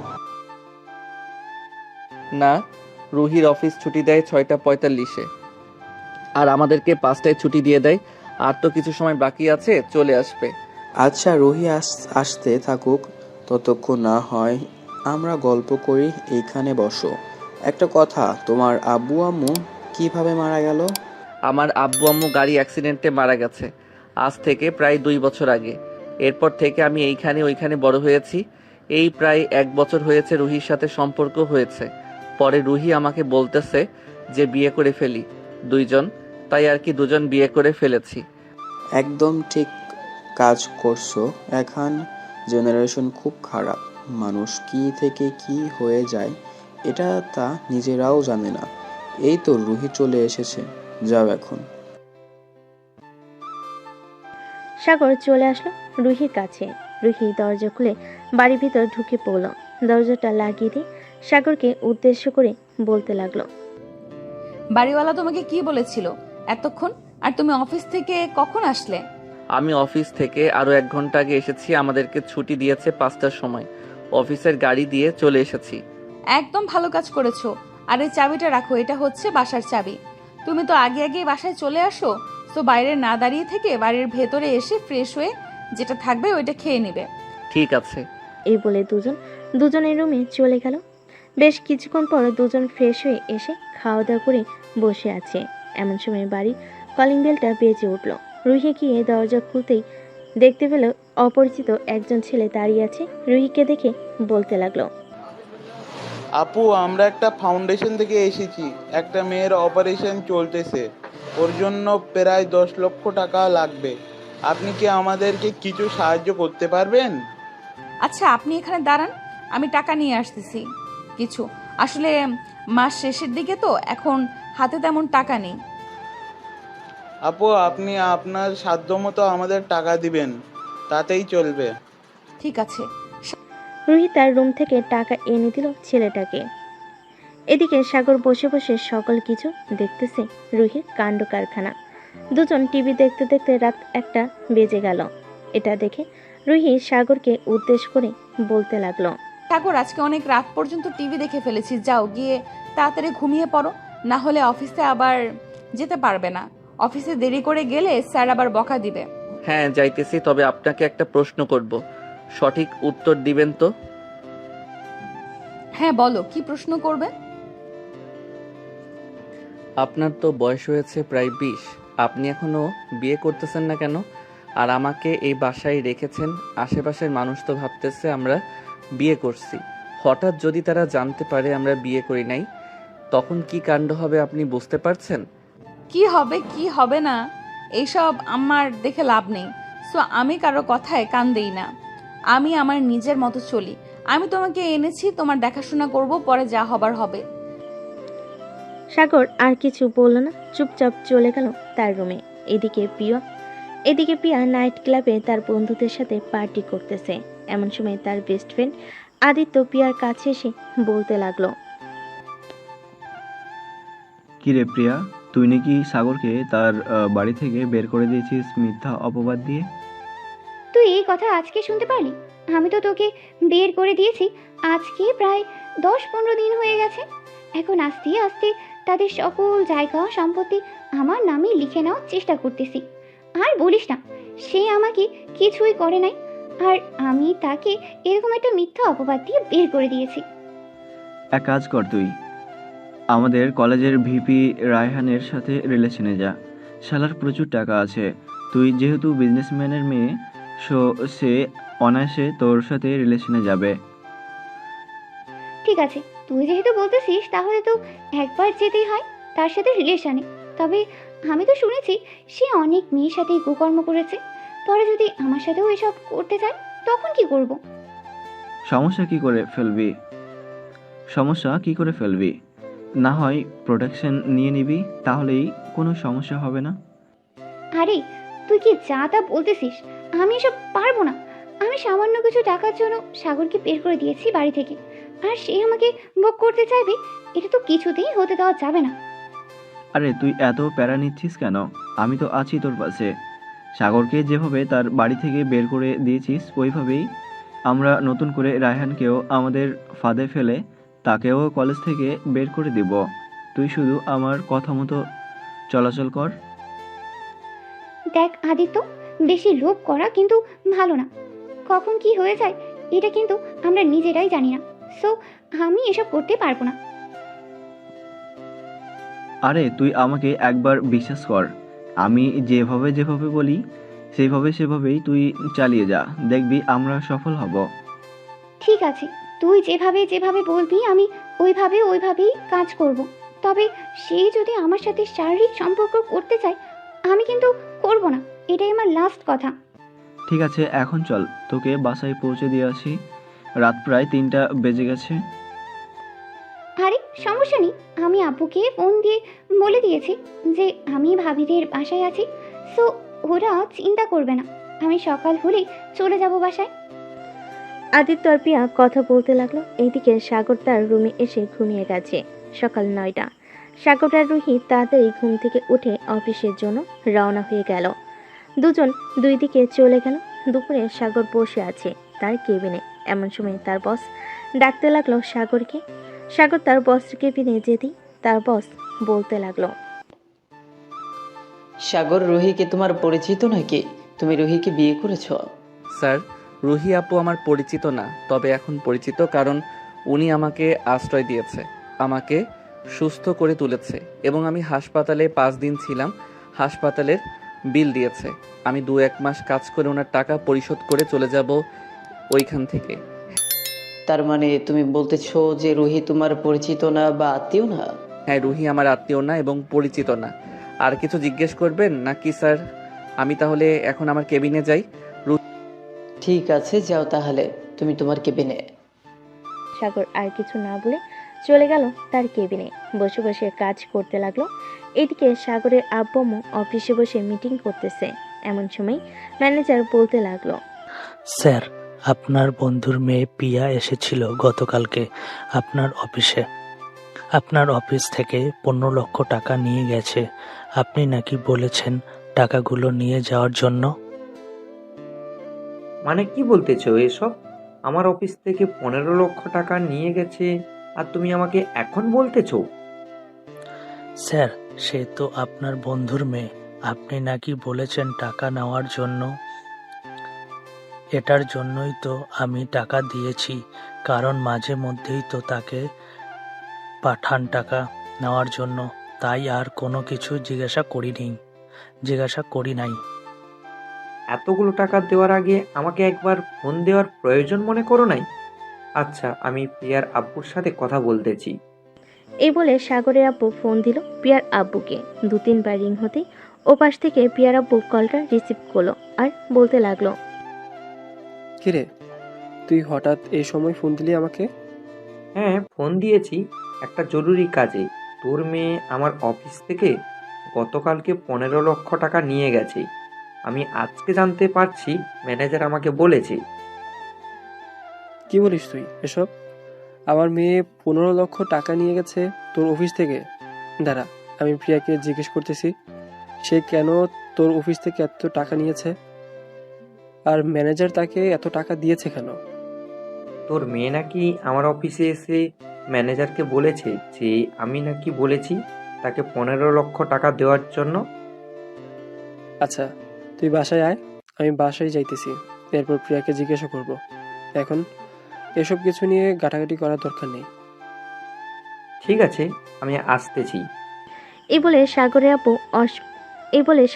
না, রুহির অফিস ছুটি দেয় 6:45-এ, আর আমাদেরকে 5টায় ছুটি দিয়ে দেয়। আর তো কিছু সময় বাকি আছে, চলে আসবে। আচ্ছা, রুহি আসতে থাকুক, ততক্ষণ না হয় আমরা গল্প করি। এইখানে বসো। একটা কথা, তোমার আব্বু আম্মু কিভাবে মারা গেল? আমার আব্বু আম্মু গাড়ি অ্যাক্সিডেন্টে মারা গেছে আজ থেকে প্রায় 2 বছর আগে। এরপর থেকে আমি এইখানে ওইখানে বড় হয়েছি। এই প্রায় 1 বছর হয়েছে রুহির সাথে সম্পর্ক হয়েছে। পরে রুহি আমাকে বলতেছে যে বিয়ে করে ফেলি দুইজন, তাই আর কি দুজন বিয়ে করে ফেলেছি। একদম ঠিক কাজ করছো। এখন জেনারেশন খুব খারাপ, মানুষ কি থেকে কি হয়ে যায় এটা তা নিজেরাও জানে না। এই তো রুহি চলে এসেছে, যাও এখন। সাগর চলে আসলো রুহির কাছে। রুহি দরজা খুলে বাড়ির ভিতর ঢুকে পড়ল। দরজাটা লাগিয়ে দিয়ে সাগরকে উদ্দেশ্য করে বলতে লাগলো, বাড়িওয়ালা তোমাকে কি বলেছিল এতক্ষণ? আর তুমি অফিস থেকে কখন আসলে? আমি অফিস থেকে আরো 1 ঘন্টা আগে এসেছি। আমাদেরকে ছুটি দিয়েছে 5টার সময়। অফিসের গাড়ি দিয়ে চলে এসেছি। একদম ভালো কাজ করেছো। আর এই চাবিটা রাখো, এটা হচ্ছে বাসার চাবি। তুমি তো আগে আগে বাসায় চলে আসো, তো বাইরে না দাঁড়িয়ে থেকে বাড়ির ভেতরে এসে ফ্রেশ হয়ে যেটা থাকবে ওইটা খেয়ে নিবে। ঠিক আছে। এই বলে দুজনের রুমে চলে গেল। বেশ কিছুক্ষণ পর দুজন ফ্রেশ হয়ে এসে খাওয়া দাওয়া করে বসে আছে। এমন সময় বাড়ির কলিং বেলটা বেজে উঠল। রুহি গিয়ে দরজা খুলতেই দেখতে পেল অপরিচিত একজন ছেলে দাঁড়িয়ে আছে। রুহিকে দেখে বলতে লাগলো, আপু, আমরা একটা ফাউন্ডেশন থেকে এসেছি। একটা মেয়ের অপারেশন চলতেছে, ওর জন্য প্রায় 10 লক্ষ টাকা লাগবে। আপনি কি আমাদেরকে কিছু সাহায্য করতে পারবেন? আচ্ছা, আপনি এখানে দাঁড়ান, আমি টাকা নিয়ে আসতেছি কিছু। আসলে মাস শেষের দিকে তো, এখন হাতে তেমন টাকা নেই। আপু, আপনি আপনার সাধ্যমতো আমাদের টাকা দিবেন, তাতেই চলবে। ঠিক আছে। রুহি তার রুম থেকে টাকা এনে দিল ছেলেটাকে। এদিকে সাগর বসে বসে সকল কিছু দেখতেছে রুহির কাণ্ড কারখানা। দুজন টিভি দেখতে দেখতে রাত 1টা বেজে গেল। এটা দেখে রুহি সাগরকে উদ্দেশ্য করে বলতে লাগলো, সাগর, আজকে অনেক রাত পর্যন্ত টিভি দেখে ফেলেছি, যাও গিয়ে তাড়াতাড়ি ঘুমিয়ে পড়ো, না হলে অফিসে আবার যেতে পারবে না। অফিসে দেরি করে গেলে স্যার আবার বকা দিবে। হ্যাঁ, যাইতেছি। তবে আপনাকে একটা প্রশ্ন করব, সঠিক উত্তর দিবেন তো? হ্যাঁ বলো, কি প্রশ্ন করবে? আপনার তো বয়স হয়েছে প্রায় 20, আপনি এখনো বিয়ে করতেছেন না কেন? আর আমাকে এই বাসায় রেখেছেন, আশেপাশের মানুষ তো ভাবতেছে আমরা বিয়ে করছি। হঠাৎ যদি তারা জানতে পারে আমরা বিয়ে করি নাই, তখন কি কাণ্ড হবে আপনি বুঝতে পারছেন? কি হবে কি হবে না এইসব আমার দেখে লাভ নেই। সো আমি কারো কথায় কান দেই না, আমি আমার নিজের মতো চলি। আমি তোমাকে এনেছি, তোমার দেখাশোনা করব, পরে যা হবার হবে। সাগর আর কিছু বলল না, চুপচাপ চলে গেল তার রুমে। এদিকে প্রিয়া নাইট ক্লাবে তার বন্ধুদের সাথে পার্টি করতেছে। এমন সময় তার বেস্ট ফ্রেন্ড আদিত্য প্রিয়ার কাছে এসে বলতে লাগলো, কিরে প্রিয়া, তুই নাকি সাগরকে তার বাড়ি থেকে বের করে দিয়েছিস মিথ্যা অপবাদ দিয়ে? তুই এই কথা আজকে শুনতে পারলি? আমি তো তোকে বের করে দিয়েছি আজকে প্রায় 10-15 দিন হয়ে গেছে। এখন আস্তে আস্তে তাদের সকল জায়গা সম্পত্তি আমার নামে লিখে নেওয়ার চেষ্টা করতেছি। আর বলিস না, সে আমাকে কিছুই করে নাই, আর আমি তাকে এরকম একটা মিথ্যা অপবাদ দিয়ে বের করে দিয়েছি। এক কাজ কর, তুই আমাদের কলেজের ভিপি রায়হানের সাথে রিলেশনে যা। শালার প্রচুর টাকা আছে। তুই যেহেতু বিজনেসম্যানের মেয়ে, সে অনায়াসে তোর সাথে রিলেশনে যাবে। ঠিক আছে, তুই যেহেতু বলতেছিস তাহলে তো একবার যেতেই হয় তার সাথে রিলেশনে। তবে আমি তো শুনেছি সে অনেক মেয়ের সাথে কুকর্ম করেছে। পরে যদি আমার সাথেও এসব করতে চায় তখন কি করব? সমস্যা কি করে ফেলবি? না হয় প্রোটেকশন নিয়ে নিবি, তাহলেই কোনো সমস্যা হবে না। আরে তুই কি যা তা বলতেছিস? আমি এসব পারবো না। আমি সামান্য কিছু টাকার জন্য সাগরকে বের করে দিয়েছি বাড়ি থেকে, আর সে আমাকে ভোগ করতে চাইবে, এটা তো কিছুতেই হতে দেওয়া যাবে না। আরে তুই এত প্যারা নিচ্ছিস কেন? আমি তো আছি তোর পাশে। সাগরকে যেভাবে তার বাড়ি থেকে বের করে দিয়েছিস ওইভাবেই আমরা নতুন করে রায়হানকেও আমাদের ফাঁদে ফেলে তাকেও কলেজ থেকে বের করে দিব। তুই শুধু আমার কথা মতো চলাচল কর। দেখ আদিত্য, বেশি লোভ করা কিন্তু ভালো না। কখন কি হয়ে যায় এটা কিন্তু আমরা নিজেরাই জানি না। সো আমি এসব করতে পারবো না। আরে তুই আমাকে একবার বিশ্বাস কর। আমি যেভাবে বলি সেভাবেই তুই চালিয়ে যা, দেখবি আমরা সফল হব। ঠিক আছে, তুই যেভাবে বলবি আমি ওইভাবেই কাজ করব। তবে সে যদি আমার সাথে শারীরিক সম্পর্ক করতে চায় আমি কিন্তু করব না, এটাই আমার লাস্ট কথা। ঠিক আছে, এখন চল, তোকে বাসায় পৌঁছে দিয়ে আসি। রাত প্রায় 3টা বেজে গেছে। আরে সমস্যা নেই, আমি আব্বুকে ফোন দিয়ে বলে দিয়েছি যে আমি ভাবিদের বাসায় আছি। সো ওরা চিন্তা করবে না, আমি সকাল হলেই চলে যাব বাসায়। আদিত্য আর প্রিয়া কথা বলতে লাগলো। এইদিকে সাগর তার রুমে এসে ঘুমিয়ে গেছে। সকাল 9টা। সাগর আর রুহি তাড়াতাড়ি ঘুম থেকে উঠে অফিসের জন্য রওনা হয়ে গেল। দুজন দুই দিকে চলে গেল। দুপুরে সাগর বসে আছে তার কেবিনে। এমন সময় তার বস ডাকতে লাগলো সাগরকে। সাগর তার বসের কেবিনে যেতেই তার বস বলতে লাগলো, সাগর, রুহিকে তোমার পরিচিত নাকি? তুমি রুহিকে বিয়ে করেছো? স্যার, রুহি আপু আমার পরিচিত না, তবে এখন পরিচিত, কারণ উনি আমাকে আশ্রয় দিয়েছে, আমাকে সুস্থ করে তুলেছে এবং আমি হাসপাতালে 5 দিন ছিলাম। হাসপাতালের বিল দিয়েছে। আমি 2-1 মাস কাজ করে ওনার টাকা পরিশোধ করে চলে যাব ওইখান থেকে। তার মানে তুমি বলতেছো যে রুহি তোমার পরিচিত না বা আত্মীয় না? হ্যাঁ, রুহি আমার আত্মীয় না এবং পরিচিত না। আর কিছু জিজ্ঞেস করবেন নাকি স্যার? আমি তাহলে এখন আমার কেবিনে যাই। ঠিক আছে, যাও তাহলে তুমি তোমার কেবিনে। সাগর আর কিছু না বলে চলে গেল তার কেবিনে। বসে বসে কাজ করতে লাগলো। এদিকে সাগরের আব্বু আম্মু অফিসে বসে মিটিং করতেছে। এমন সময় ম্যানেজার বলতে লাগলো, স্যার, আপনার বন্ধুর মেয়ে পিয়া এসেছিল গতকালকে আপনার অফিসে। আপনার অফিস থেকে 15 লক্ষ টাকা নিয়ে গেছে। আপনি নাকি বলেছেন টাকাগুলো নিয়ে যাওয়ার জন্য। মানে কি বলতেছো এসব? আমার অফিস থেকে 15 লক্ষ টাকা নিয়ে গেছে আর তুমি আমাকে এখন বলতেছো? স্যার, সে তো আপনার বন্ধুর মেয়ে। আপনি নাকি বলেছেন টাকা নেওয়ার জন্য। এটার জন্যই তো আমি টাকা দিয়েছি, কারণ মাঝে মধ্যেই তো তাকে পাঠান টাকা নেওয়ার জন্য। তাই আর কোনো কিছু জিজ্ঞাসা করি নাই। এতগুলো টাকা দেওয়ার আগে আমাকে একবার ফোন দেওয়ার প্রয়োজন মনে করো নাই? আচ্ছা, আমি প্রিয়ার আব্বুর সাথে কথা বলতেছি। এই বলে সাগরের আব্বু ফোন দিল প্রিয়ার আব্বুকে। 2-3 বার রিং হতেই ওপাশ থেকে প্রিয়ার আব্বু কলটা রিসিভ করলো আর বলতে লাগলো, কিরে, তুই হঠাৎ এই সময় ফোন দিলি আমাকে? হ্যাঁ, ফোন দিয়েছি একটা জরুরি কাজে। তোর মেয়ে আমার অফিস থেকে গতকালকে 15 লক্ষ টাকা নিয়ে গেছে। আমি আজকে জানতে পারছি, ম্যানেজার আমাকে বলেছে। কি বলিস তুই এসব? আমার মেয়ে 15 লক্ষ টাকা নিয়ে গেছে তোর অফিস থেকে? দাঁড়া, আমি প্রিয়াকে জিজ্ঞেস করতেছি সে কেন তোর অফিস থেকে এত টাকা নিয়েছে, আর ম্যানেজার তাকে এত টাকা দিয়েছে কেন? তোর মেয়ে নাকি আমার অফিসে এসে ম্যানেজারকে বলেছে যে আমি নাকি বলেছি তাকে 15 লক্ষ টাকা দেওয়ার জন্য। আচ্ছা, তুই বাসায় আয়, আমি বাসায় যাইতেছি, এরপর প্রিয়াকে জিজ্ঞাসা করব। এখন এসব কিছু নিয়ে গাটাগাটি করার দরকার নেই। ঠিক আছে, আমি আসতেছি। এই বলে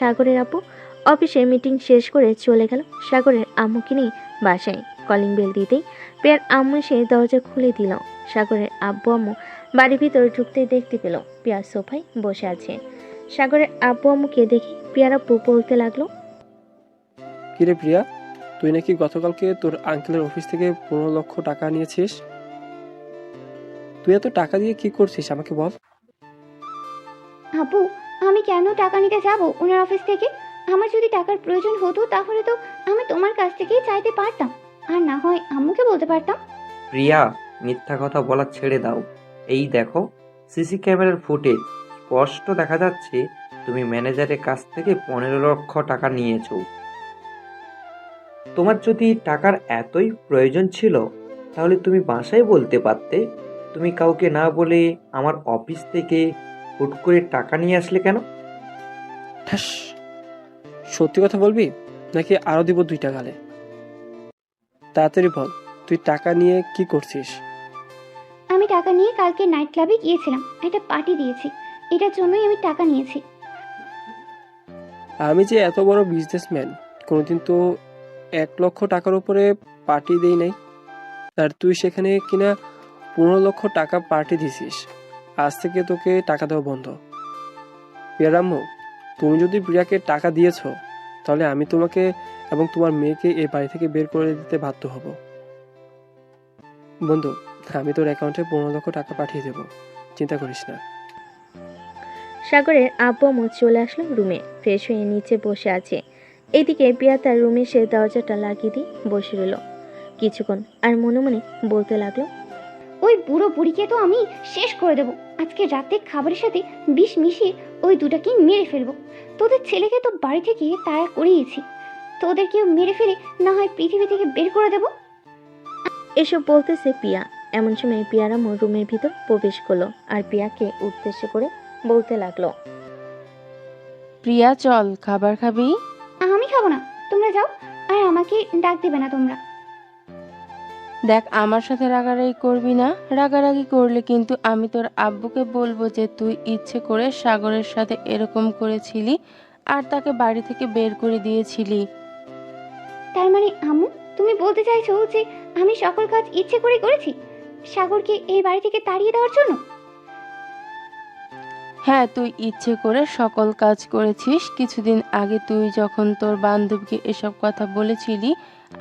সাগরের আপু অফিসে মিটিং শেষ করে চলে গেল সাগরের আম্মুকে নিয়ে বাসায়। কলিং বেল দিতেই প্রিয়ার আম্মু এসে দরজা খুলে দিল। সাগরের আব্বু আম্মু বাড়ির ভিতরে ঢুকতে দেখতে পেল প্রিয়া সোফায় বসে আছে। সাগরের আব্বু আম্মুকে দেখে প্রিয়ার আব্বু বলতে লাগলো, কিরে প্রিয়া, তুই নাকি গতকালকে তোর আঙ্কেলের অফিস থেকে 15 লক্ষ টাকা নিয়েছিস? তুই এত টাকা দিয়ে কি করছিস আমাকে বল। আপু, আমি কেন টাকা নিতে যাব ওনার অফিস থেকে? আমার যদি টাকার প্রয়োজন হতো তাহলে তো আমি তোমার কাছ থেকেই চাইতে পারতাম, আর না হয় আম্মুকে বলতে পারতাম। প্রিয়া, মিথ্যা কথা বলা ছেড়ে দাও। এই দেখো, সিসি ক্যামেরার ফুটেজ স্পষ্ট দেখা যাচ্ছে তুমি ম্যানেজারের কাছ থেকে 15 লক্ষ টাকা নিয়েছো। তোমার যদি টাকার এতই প্রয়োজন ছিল তাহলে তুমি বাসায় বলতে পারতে। তুমি কাউকে না বলে আমার অফিস থেকে হুট করে টাকা নিয়ে আসলে কেন? ঠাস, সত্যি কথা বলবি নাকি আরো দিব 2 টাকা? তাড়াতাড়ি বল, তুই টাকা নিয়ে কি করছিস? আমি টাকা নিয়ে কালকে নাইট ক্লাবে গিয়েছিলাম, একটা পার্টি দিয়েছি, এটার জন্যই আমি টাকা নিয়েছি। আমি যে এত বড় বিজনেসম্যান, কোনোদিন তো 1 লক্ষ টাকার উপরে পার্টি দেই নাই, আর তুই সেখানে কিনা 15 লক্ষ টাকা পার্টি দিছিস। আজ থেকে তোকে টাকা দেওয়া বন্ধ। প্রিয়ারাম্মু, তুমি যদি প্রিয়াকে টাকা দিয়েছো তাহলে আমি তোমাকে এবং তোমার মেয়েকে এই বাড়ি থেকে বের করে দিতে বাধ্য হব। বন্ধু, আমি তোর অ্যাকাউন্টে 15 লক্ষ টাকা পাঠিয়ে দেব, চিন্তা করিস না। সাগরের আব্বু আম্মু চলে আসলো রুমে, ফ্রেশ হয়ে নিচে বসে আছে। এদিকে প্রিয়া তার রুমে সে দরজাটা লাগিয়ে দিয়ে বসে রইল কিছুক্ষণ, আর মনে মনে বলতে লাগলো, ওই বুড়ো বুড়িকে তো আমি শেষ করে দেবো। আজকে রাতে খাবারের সাথে বিষ মিশিয়ে ওই দুটাকে মেরে ফেলবো। তোদের ছেলেকে তো বাড়ি থেকে তাড়া করিয়েছি, তোদেরকেও মেরে ফেলে না হয় পৃথিবী থেকে বের করে দেবো। এসব বলতেছে প্রিয়া। এমন সময় প্রিয়ার আম্মু রুমের ভিতর প্রবেশ করলো আর প্রিয়াকে উদ্দেশ্য করে বলতে লাগলো, প্রিয়া চল, খাবার খাবি? আমি খাবো না, তোমরা যাও, আর আমাকে ডাক দেবে না তোমরা। দেখ, আমার সাথে রাগারাগি করবি না, রাগারাগি করলে কিন্তু আমি তোর আব্বুকে বলবো যে তুই ইচ্ছে করে সাগরের সাথে এরকম করেছিলি আর তাকে বাড়ি থেকে বের করে দিয়েছিলি। তার মানে আম্মু, তুমি বলতে চাইছো যে আমি সকল কাজ ইচ্ছে করে করেছি সাগরকে এই বাড়ি থেকে তাড়িয়ে দেওয়ার জন্য? হ্যাঁ, তুই ইচ্ছে করে সকল কাজ করেছিস। কিছুদিন আগে তুই যখন তোর বান্ধবীকে এসব কথা বলেছিলি,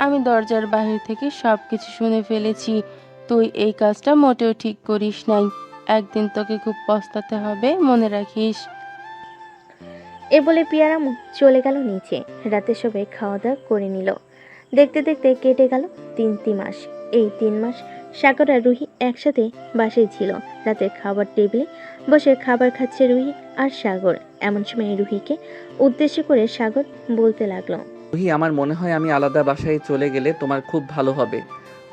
আমি দরজার বাহির থেকে সবকিছু শুনে ফেলেছি। তুই এই কাজটা মোটেও ঠিক করিস নাই। একদিন তোকে খুব পস্তাতে হবে, মনে রাখিস। এ বলে প্রিয়ার আম্মু চলে গেল নিচে। রাতে সবাই খাওয়া দাওয়া করে নিল। দেখতে দেখতে কেটে গেল 3 মাস। এই 3 মাস সাগর আর রুহি একসাথে বাসায় ছিল। রাতে খাবার টেবিলে বসে খাবার খাচ্ছে রুহি আর সাগর। এমন সময় রুহিকে উদ্দেশ্য করে সাগর বলতে লাগলো, রুহি, আমার মনে হয় আমি আলাদা বাসায় চলে গেলে তোমার খুব ভালো হবে।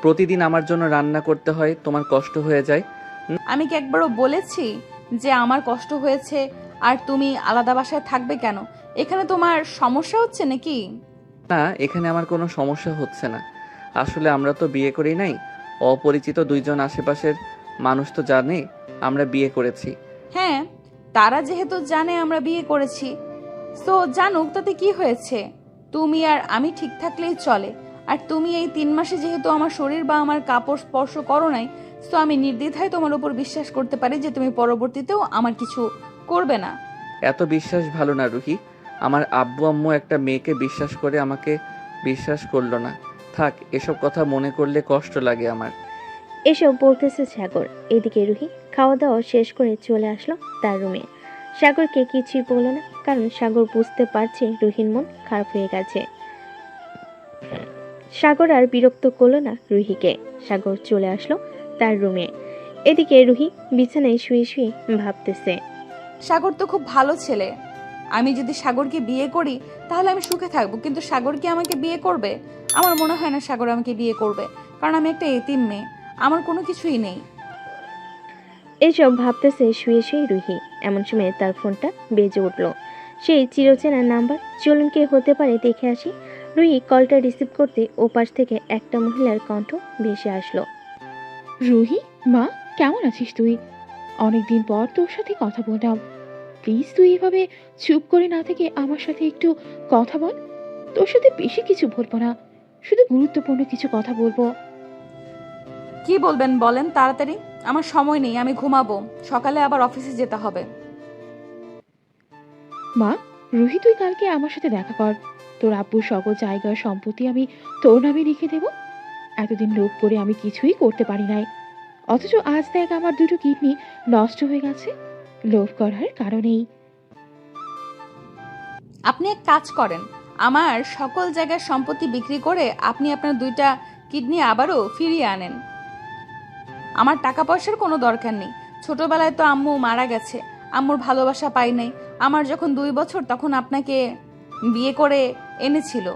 প্রতিদিন আমার জন্য রান্না করতে হয়, তোমার কষ্ট হয়ে যায়। আমি কি একবারও বলেছি যে আমার কষ্ট হয়েছে আর তুমি আলাদা বাসায় থাকবে কেন? এখানে তোমার সমস্যা হচ্ছে নাকি? না, এখানে আমার কোনো সমস্যা হচ্ছে না। আসলে আমরা তো বিয়ে করি নাই, অপরিচিত 2 জন আশেপাশের মানুষ তো জানে আমরা বিয়ে করেছি। হ্যাঁ, তারা যেহেতু জানে আমরা বিয়ে করেছি, তো জানুক, তাতে কি হয়েছে? তুমি আর আমি ঠিক থাকলেই চলে। আর তুমি এই 3 মাসে যেহেতু আমার শরীর বা আমার কাপড় স্পর্শ করো নাই, তো আমি নির্দ্বিধায় তোমার উপর বিশ্বাস করতে পারি যে তুমি পরবর্তীতেও আমার কিছু করবে না। এত বিশ্বাস ভালো না রুহি। আমার আব্বু আম্মু একটা মেয়েকে বিশ্বাস করে আমাকে বিশ্বাস করলো না। থাক, এসব কথা মনে করলে কষ্ট লাগে আমার। এসব বলতেছে সাগর। এদিকে রুহি খাওয়া দাওয়া শেষ করে চলে আসলো তার রুমে। সাগরকে কিছুই বলল না, কারণ সাগর বুঝতে পারছে রুহির মন খারাপ হয়ে গেছে। সাগর আর বিরক্ত করলো না রুহিকে। সাগর চলে আসলো তার রুমে। এদিকে রুহি বিছানায় শুয়ে শুয়ে ভাবতেছে, সাগর তো খুব ভালো ছেলে। আমি যদি সাগরকে বিয়ে করি তাহলে আমি সুখে থাকবো, কিন্তু সাগর কি আমাকে বিয়ে করবে? আমার মনে হয় না সাগর আমাকে বিয়ে করবে, কারণ আমি একটা এতিম মেয়ে, আমার কোনো কিছুই নেই। এসব ভাবতেছে শুয়ে শুয়ে রুহি। এমন সময় তার ফোনটা বেজে উঠল। সেই চিরচেনা নাম্বার। চলুন কে হতে পারে দেখে আসি। রুহি কলটা রিসিভ করতে ওপাশ থেকে একটা মহিলার কণ্ঠ ভেসে আসলো। রুহি, মা কেমন আছিস তুই? অনেকদিন পর তোর সাথে কথা বললাম। প্লিজ তুই এভাবে চুপ করে না থেকে আমার সাথে একটু কথা বল। তোর সাথে বেশি কিছু বলবো না, শুধু গুরুত্বপূর্ণ কিছু কথা বলবো। কি বলবেন বলেন তাড়াতাড়ি, আমার সময় নেই, আমি ঘুমাবো, সকালে আবার অফিসে যেতে হবে। মা, রুহি তুই কালকে আমার সাথে দেখা কর। তোর আব্বুর সকল জায়গা সম্পত্তি আমি তোর নামে লিখে দেব। এতদিন লোভ করে আমি কিছুই করতে পারি নাই, অথচ আজ দেখ আমার দুটো কিডনি নষ্ট হয়ে গেছে লোভ করার কারণেই। আপনি এক কাজ করেন, আমার সকল জায়গার সম্পত্তি বিক্রি করে আপনি আপনার 2টা কিডনি আবারও ফিরিয়ে আনেন। আমার টাকা পয়সার কোনো দরকার নেই। ছোটবেলায় তো আম্মু মারা গেছে, আম্মুর ভালোবাসা পাই নাই। আমার যখন 2 বছর তখন আপনাকে বিয়ে করে এনেছিল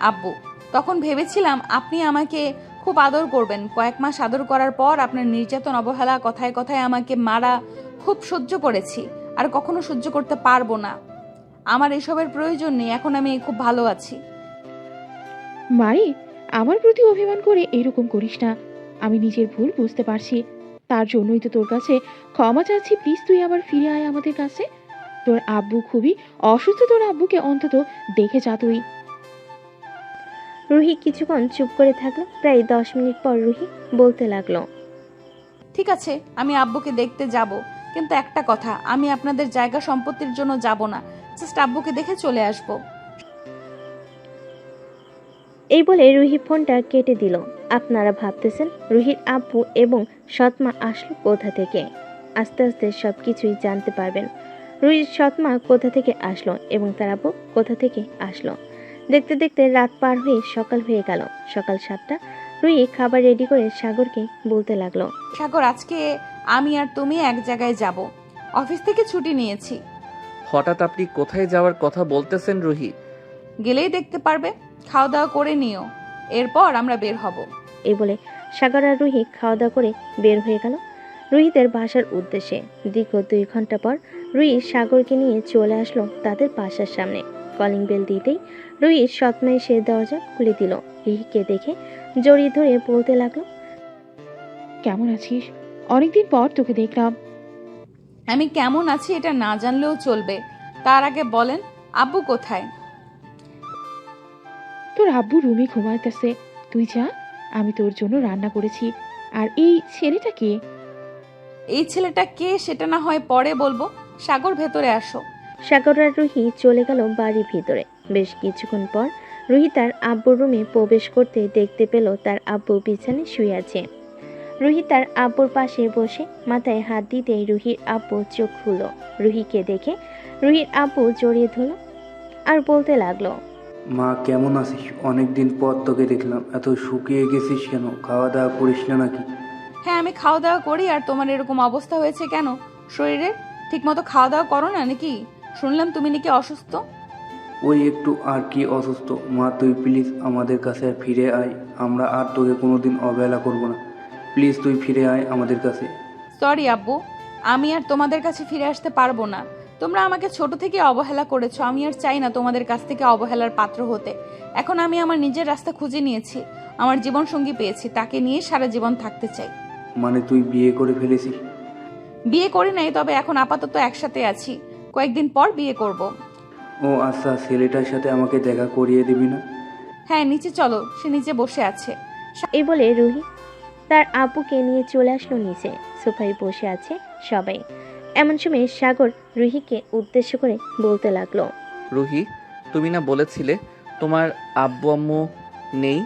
আব্বু। তখন ভেবেছিলাম আপনি আমাকে খুব আদর করবেন। কয়েক মাস আদর করার পর আপনার নির্যাতন, অবহেলা, কথায় কথায় আমাকে মারা খুব সহ্য করেছি, আর কখনো সহ্য করতে পারবো না। আমার এসবের প্রয়োজন নেই, এখন আমি খুব ভালো আছি। মারি, আমার প্রতি অভিমান করে এরকম করিস না। আমি নিজের ভুল বুঝতে পারছি, তার জন্যই তো তোর কাছে ক্ষমা চাচ্ছি। প্লিজ তুই আবার ফিরে আয় আমাদের কাছে। তোর আব্বু খুবই অসুস্থ, তোর আব্বুকে অন্তত দেখে যা তুই। রুহি কিছুক্ষণ চুপ করে থাকলো। প্রায় 10 মিনিট পর রুহি বলতে লাগলো, ঠিক আছে, আমি আব্বুকে দেখতে যাব, কিন্তু একটা কথা, আমি আপনাদের জায়গা সম্পত্তির জন্য যাব না, জাস্ট আব্বুকে দেখে চলে আসব। এই বলে রুহি ফোনটা কেটে দিল। আপনারা ভাবতেছেন রুহির আব্বু এবং সৎমা আসলো কোথা থেকে। আস্তে আস্তে সবকিছুই জানতে পারবেন। রুহির সৎমা কোথা থেকে আসলো এবং তার আব্বু কোথা থেকে আসলো। দেখতে দেখতে রাত পার হয়ে সকাল হয়ে গেল। সকাল 7টা। রুহি খাবার রেডি করে সাগরকে বলতে লাগলো, সাগর, আজকে আমি আর তুমি এক জায়গায় যাব, অফিস থেকে ছুটি নিয়েছি। হঠাৎ আপনি কোথায় যাওয়ার কথা বলতেছেন রুহি? গেলেই দেখতে পারবে, খাওয়া দাওয়া করে নিও, এরপর আমরা বের হব। এই বলে সাগর আর রুহি খাওয়া দাওয়া করে বের হয়ে গেল রুহিদের বাসার উদ্দেশ্যে। দীর্ঘ 2 ঘন্টা পর রুহি সাগরকে নিয়ে চলে আসলো তাদের বাসার সামনে। কলিং বেল দিতেই রুহির সৎমা এসে দরজা খুলে দিল। রুহিকে দেখে জড়িয়ে ধরে বলতে লাগলো, কেমন আছিস? অনেকদিন পর তোকে দেখলাম। আমি কেমন আছি এটা না জানলেও চলবে, তার আগে বলেন আব্বু কোথায়? তোর আব্বু রুমে ঘুমাইতেছে, তুই যা, আমি তোর জন্য রান্না করেছি। আর এই ছেলেটা কে? এই ছেলেটা কে সেটা না হয় পরে বলবো, সাগর ভেতরে আসো। সাগর আর রুহি চলে গেল বাড়ির ভিতরে। বেশ কিছুক্ষণ পর রুহি তার আব্বুর রুমে প্রবেশ করতে দেখতে পেল তার আব্বু বিছানায় শুয়ে আছে। রুহি তার আব্বুর পাশে বসে মাথায় হাত দিতেই রুহির আব্বু চোখ খুলল। রুহিকে দেখে রুহির আব্বু জড়িয়ে ধরল আর বলতে লাগলো, মা কেমন আছিস? অনেকদিন পর তোকে দেখলাম, এত শুকিয়ে গেছিস কেন? খাওয়া দাওয়া করিস না নাকি? হ্যাঁ, আমি খাওয়া দাওয়া করি, আর তোমার এরকম অবস্থা হয়েছে কেন? শরীরে ঠিকমতো খাওয়া দাওয়া করো না নাকি? শুনলাম তুমি নাকি অসুস্থ। ওই একটু আর কি অসুস্থ। মা তুই প্লিজ আমাদের কাছে ফিরে আয়, আমরা আর তোকে কোনোদিন অবহেলা করব না। প্লিজ তুই ফিরে আয় আমাদের কাছে। সরি আব্বু, আমি আর তোমাদের কাছে ফিরে আসতে পারবো না। তোমরা আমাকে ছোট থেকে অবহেলা করেছো, আমি আর চাই না তোমাদের কাছ থেকে অবহেলার পাত্র হতে। এখন আমি আমার নিজের রাস্তা খুঁজে নিয়েছি, আমার জীবন সঙ্গী পেয়েছি, তাকে নিয়ে সারা জীবন থাকতে চাই। মানে তুই বিয়ে করে ফেলেছিস? বিয়ে করি নাই, তবে এখন আপাতত একসাথে আছি, কয়েকদিন পর বিয়ে করব। ও আচ্ছা, ছেলেটার সাথে আমাকে দেখা করিয়ে দিবি না? হ্যাঁ, নিচে চলো, সে নিচে বসে আছে। এই বলে রুহি তার আব্বুকে নিয়ে চলে আসলো নিচে। সোফায় বসে আছে সবাই। এমন সময় সাগর রুহিকে উদ্দেশ্য করে বলতে লাগলো, রুহি, তুমি না বলেছিলে তোমার আব্বু আম্মু নেই,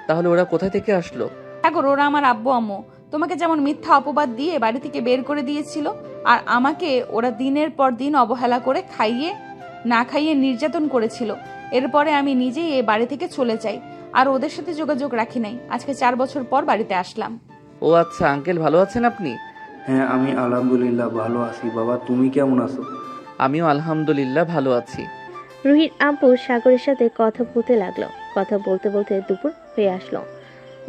তাহলে ওরা কোথা থেকে আসলো? সাগর, ওরা আমার আব্বু আম্মু। তোমাকে যেমন মিথ্যা অপবাদ দিয়ে বাড়ি থেকে বের করে দিয়েছিল, আর আমাকে ওরা দিনের পর দিন অবহেলা করে না খাইয়ে নির্যাতন করেছিল। এরপরে আমি নিজেই এই বাড়ি থেকে চলে যাই, আর ওদের সাথে যোগাযোগ রাখি নাই। আজকে 4 বছর পর বাড়িতে আসলাম। ও আচ্ছা, আঙ্কেল ভালো আছেন আপনি? হ্যাঁ, আমি আলহামদুলিল্লাহ ভালো আছি। বাবা, তুমি কেমন আছো? আমিও আলহামদুলিল্লাহ ভালো আছি। রুহির আব্বু সাগরের সাথে কথা বলতে লাগলো। কথা বলতে বলতে দুপুর হয়ে আসলো।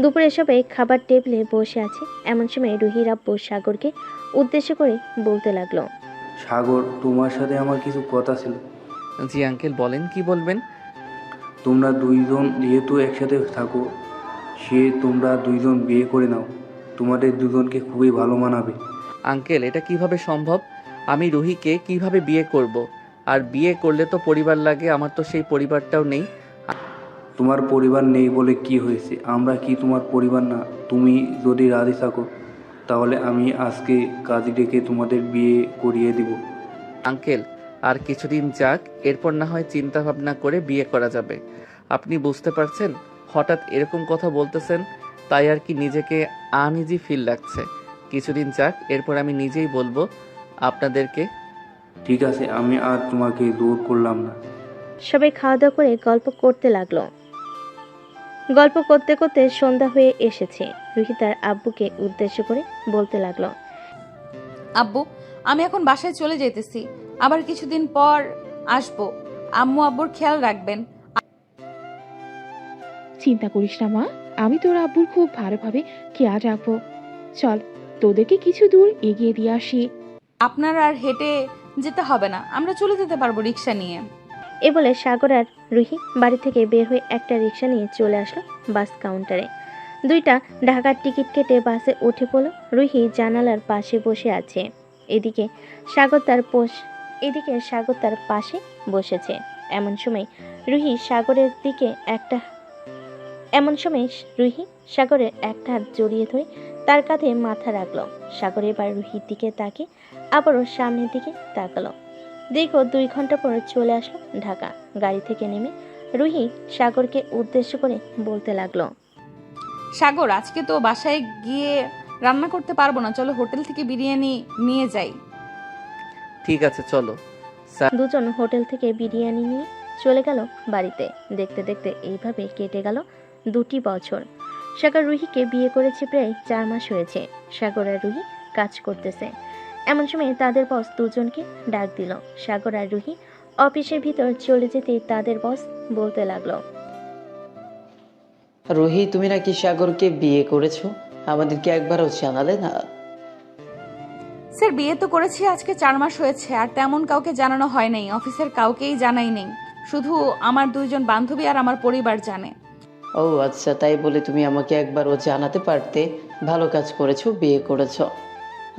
দুপুরে সবাই খাবার টেবিলে বসে আছে। এমন সময় রুহির আব্বু সাগরকে উদ্দেশ্য করে বলতে লাগলো, সাগর, তোমার সাথে আমার কিছু কথা ছিল। জি আঙ্কেল, বলেন, কি বলবেন? তোমরা দুইজন যেহেতু একসাথে থাকো, তোমরা দুইজন বিয়ে করে নাও। তোমাদের দুজনকে খুবই ভালো মানাবে। আঙ্কেল, এটা কিভাবে সম্ভব? আমি রুহিকে কিভাবে বিয়ে করব? আর বিয়ে করলে তো পরিবার লাগে, আমার তো সেই পরিবারটাও নেই। তোমার পরিবার নেই বলে কি হয়েছে? আমরা কি তোমার পরিবার না? তুমি যদি রাজি থাকো তাহলে আমি আজকে কাজী ডেকে তোমাদের বিয়ে করিয়ে দিব। আঙ্কেল, আর কিছুদিন যাক, এরপর না হয় চিন্তা ভাবনা করে বিয়ে করা যাবে। আপনি বুঝতে পারছেন, হঠাৎ এরকম কথা বলতেছেন, তাই আর কি নিজেকে আনইজি ফিল লাগছে। কিছুদিন যাক, এরপর আমি নিজেই বলবো আপনাদেরকে। ঠিক আছে, আমি আর তোমাকে জোর করলাম না। সবাই খাওয়া দাওয়া করে গল্প করতে লাগলো। গল্প করতে করতে সন্ধ্যা হয়ে এসেছে। রুহি তার আব্বুকে উদ্দেশ্য করে বলতে লাগলো, আব্বু, আমি এখন বাসায় চলে যেতেছি, আবার কিছুদিন পর আসবো। আম্মু আব্বুর খেয়াল রাখবেন। চিন্তা করিস না মা, আমি তোর আব্বুর খুব ভালোভাবে খেয়াল রাখবো। চল, তোদেরকে কিছু দূর এগিয়ে দিয়ে আসি। আপনার আর হেঁটে যেতে হবে না, আমরা চলে যেতে পারবো রিক্সা নিয়ে। এ বলে সাগর আর রুহি বাড়ি থেকে বের হয়ে একটা রিক্সা নিয়ে চলে আসলো বাস কাউন্টারে। দুইটা ঢাকার টিকিট কেটে বাসে উঠে পড়ল। রুহি জানালার পাশে বসে আছে। এদিকে সাগর তার পাশে বসেছে। এমন সময় রুহি সাগরের একটা হাত জড়িয়ে ধরে তার কাঁধে মাথা রাখলো। সাগর এবার রুহির দিকে তাকে আবারও সামনের দিকে তাকালো। দীর্ঘ 2 ঘন্টা পর চলে আসলো ঢাকা। গাড়ি থেকে নেমে রুহি সাগরকে উদ্দেশ্য করে বলতে লাগলো, সাগর, আজকে তো বাসায় গিয়ে রান্না করতে পারবো না, চলো হোটেল থেকে বিরিয়ানি নিয়ে যাই। ঠিক আছে, চলো। দুজন হোটেল থেকে বিরিয়ানি নিয়ে চলে গেল বাড়িতে। দেখতে দেখতে এইভাবে কেটে গেল 2টি বছর। সাগর রুহিকে বিয়ে করেছে প্রায় 4 মাস হয়েছে। সাগর আর রুহি কাজ করতেছে। এমন সময় তাদের বস দুজনকে ডাক দিল। সাগর আর রুহি অফিসের ভিতর চলে যেতেই তাদের বস বলতে লাগলো, রুহি, তুমি নাকি সাগরকে বিয়ে করেছো, আমাদেরকে একবারও জানালে না? স্যার, বিয়ে তো করেছি আজকে 4 মাস হয়েছে, আর তেমন কাউকে জানানো হয় নাই। অফিসের কাউকেই জানাই নেই, শুধু আমার 2জন বান্ধবী আর আমার পরিবার জানে। ও আচ্ছা, তাই বলে তুমি আমাকে একবারও জানাতে পারতে। ভালো কাজ করেছো, বিয়ে করেছো।